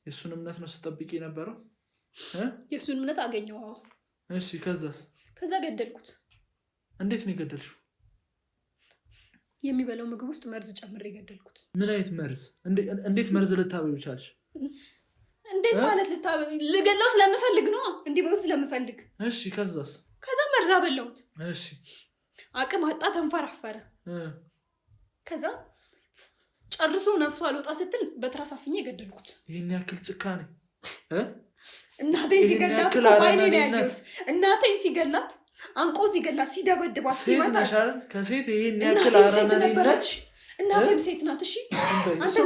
የሱን እምነት ነው ስትጠብቂ የነበረው? የሱን እምነት አገኘው። አዎ። እሺ ከዛስ? ከዛ ገደልኩት። እንዴት ነው የገደልሽው? የሚበላው ምግብ ውስጥ መርዝ ጨምሬ ገደልኩት። ምን አይነት መርዝ? እንዴት መርዝ ልታበዩ ቻልሽ? እንዴት ማለት ልገለው ስለምፈልግ ነው፣ እንዲሞት ስለምፈልግ። እሺ ከዛስ? ከዛ መርዝ አበላሁት። እሺ አቅም አጣ፣ ተንፈራፈረ። ከዛ ጨርሶ ነፍሱ አልወጣ ስትል በትራስ አፍኜ ገደልኩት። ይሄን ያክል ጭካኔ? እናቴን ሲገላት ባይኔ ነው ያየሁት። እናቴን ሲገላት አንቆ ሲገላት ሲደበድባት ሲመታሽ ከሴት ይሄን ያክል አረመኔነት? እናቴም ሴት ናት። እሺ አንተ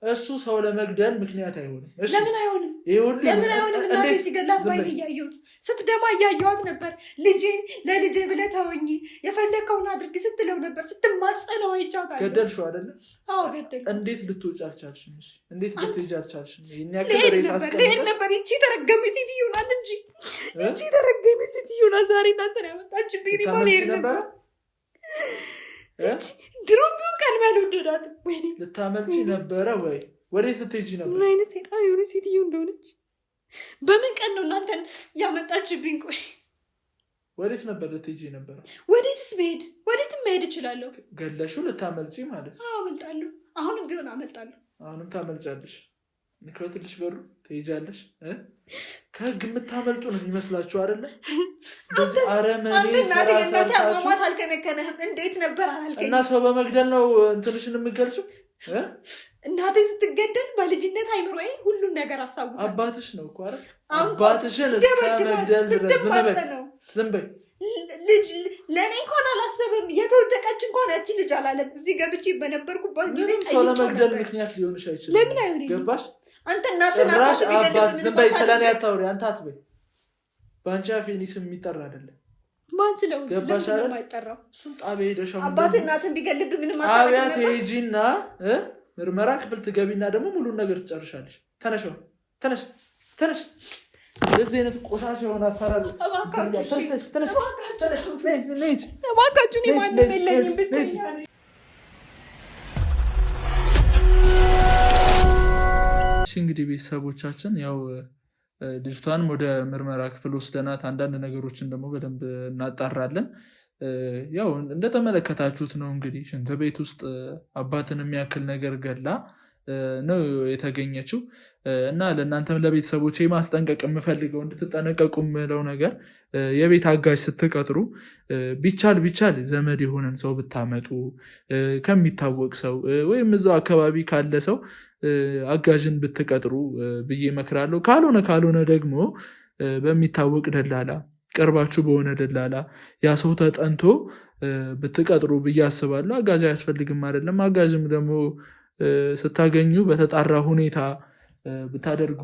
እሱ ሰው ለመግደል ምክንያት አይሆንም። ለምን አይሆንም? እናቴ ሲገላት ባይኔ እያየሁት ስትደማ እያየኋት ነበር። ልጄን ለልጄ ብለህ ተወኝ የፈለከውን አድርግ ስትለው ነበር። ስትማጸነው አይቻታለሁ። ገደልሽው አይደለ? አዎ ገደልኩት። እንዴት ልትወጪ አልቻልሽም? እንዴት ልትሄጂ አልቻልሽም? ልሄድ ነበር። ይቺ ተረገመ ሴትዮ ናት እንጂ ይቺ ተረገመ ሴትዮ ናት ዛሬ እናንተን ያመጣችብኝ። ልሄድ ነበር ድሮ ቢሆን ቀልብ ያልወደዳትም። ወይኔ ልታመልጪ ነበረ ወይ? ወዴት ልትሄጂ ነበር? ምን አይነት ሴጣን የሆነ ሴትዮ እንደሆነች በምን ቀን ነው እናንተን ያመጣችብኝ? ቆይ ወዴት ነበር ልትሄጂ ነበር? ወዴትም መሄድ እችላለሁ። ገለሽው ልታመልጪ ማለት? አመልጣለሁ። አሁንም ቢሆን አመልጣለሁ። አሁንም ታመልጫለሽ። ንክፈትልሽ በሩ ትሄጃለሽ። ከህግ የምታመልጡ ነው የሚመስላችሁ አይደለ? አረመኔ አልከነከነህም? እንዴት ነበር አላልከኝ? እና ሰው በመግደል ነው እንትንሽን የምገልጹ? እናቴ ስትገደል በልጅነት አይምሮዬ ሁሉን ነገር አስታውሳለሁ። አባትሽ ነው እኮ አይደል? አባትሽን እስከ መግደል ድረስ ዝም በይ። ልጅ ለእኔ እንኳን አላሰብም። የተወደቀች እንኳን ያቺ ልጅ አላለም። እዚህ ገብቼ በነበርኩባት ጊዜ ሰው ለመግደል ምክንያት ሊሆንሽ አይችልም። ለምን አይሆንም? ገባሽ? አንተ እናትን አባት ቢገድል ዝም በይ። ስለኔ አታውሪ። አንተ አትበይ። በአንቺ አፍ የእኔ ስም የሚጠራ አይደለም። ማን ስለሆነ ገባሽ አይደል? የማይጠራው እሱን ጣቢያ ሄደሽ አባት እናትን ቢገልብ ምንም አታረግም። ጣቢያ ትሄጂና ምርመራ ክፍል ትገቢና ደግሞ ሙሉን ነገር ትጨርሻለሽ። ተነሽ። እንደዚህ አይነት ቆሻሻ የሆነ አሰራር እንግዲህ ቤተሰቦቻችን ያው ልጅቷንም ወደ ምርመራ ክፍል ወስደናት አንዳንድ ነገሮችን ደግሞ በደንብ እናጣራለን። ያው እንደተመለከታችሁት ነው እንግዲህ ሽንት ቤት ውስጥ አባትን የሚያክል ነገር ገላ ነው የተገኘችው። እና ለእናንተም ለቤተሰቦች ማስጠንቀቅ የምፈልገው እንድትጠነቀቁ የምለው ነገር የቤት አጋዥ ስትቀጥሩ ቢቻል ዘመድ የሆነን ሰው ብታመጡ ከሚታወቅ ሰው ወይም እዛው አካባቢ ካለ ሰው አጋዥን ብትቀጥሩ ብዬ እመክራለሁ። ካልሆነ ደግሞ በሚታወቅ ደላላ ቀርባችሁ በሆነ ደላላ ያ ሰው ተጠንቶ ብትቀጥሩ ብዬ አስባለሁ። አጋዥ አያስፈልግም አይደለም። አጋዥም ደግሞ ስታገኙ በተጣራ ሁኔታ ብታደርጉ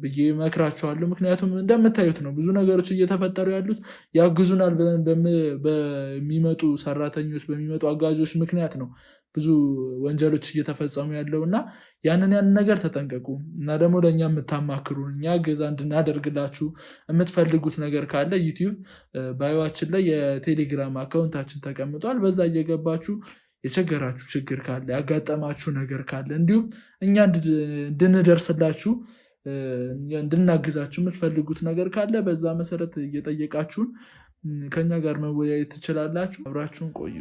ብዬ እመክራችኋለሁ። ምክንያቱም እንደምታዩት ነው ብዙ ነገሮች እየተፈጠሩ ያሉት ያግዙናል ብለን በሚመጡ ሰራተኞች በሚመጡ አጋዦች ምክንያት ነው ብዙ ወንጀሎች እየተፈጸሙ ያለው እና ያንን ነገር ተጠንቀቁ። እና ደግሞ ለእኛ የምታማክሩን እኛ ገዛ እንድናደርግላችሁ የምትፈልጉት ነገር ካለ ዩቲዩብ ባዮችን ላይ የቴሌግራም አካውንታችን ተቀምጧል። በዛ እየገባችሁ የቸገራችሁ ችግር ካለ ያጋጠማችሁ ነገር ካለ እንዲሁም እኛ እንድንደርስላችሁ እንድናግዛችሁ የምትፈልጉት ነገር ካለ በዛ መሰረት እየጠየቃችሁን ከኛ ጋር መወያየት ትችላላችሁ። አብራችሁን ቆዩ።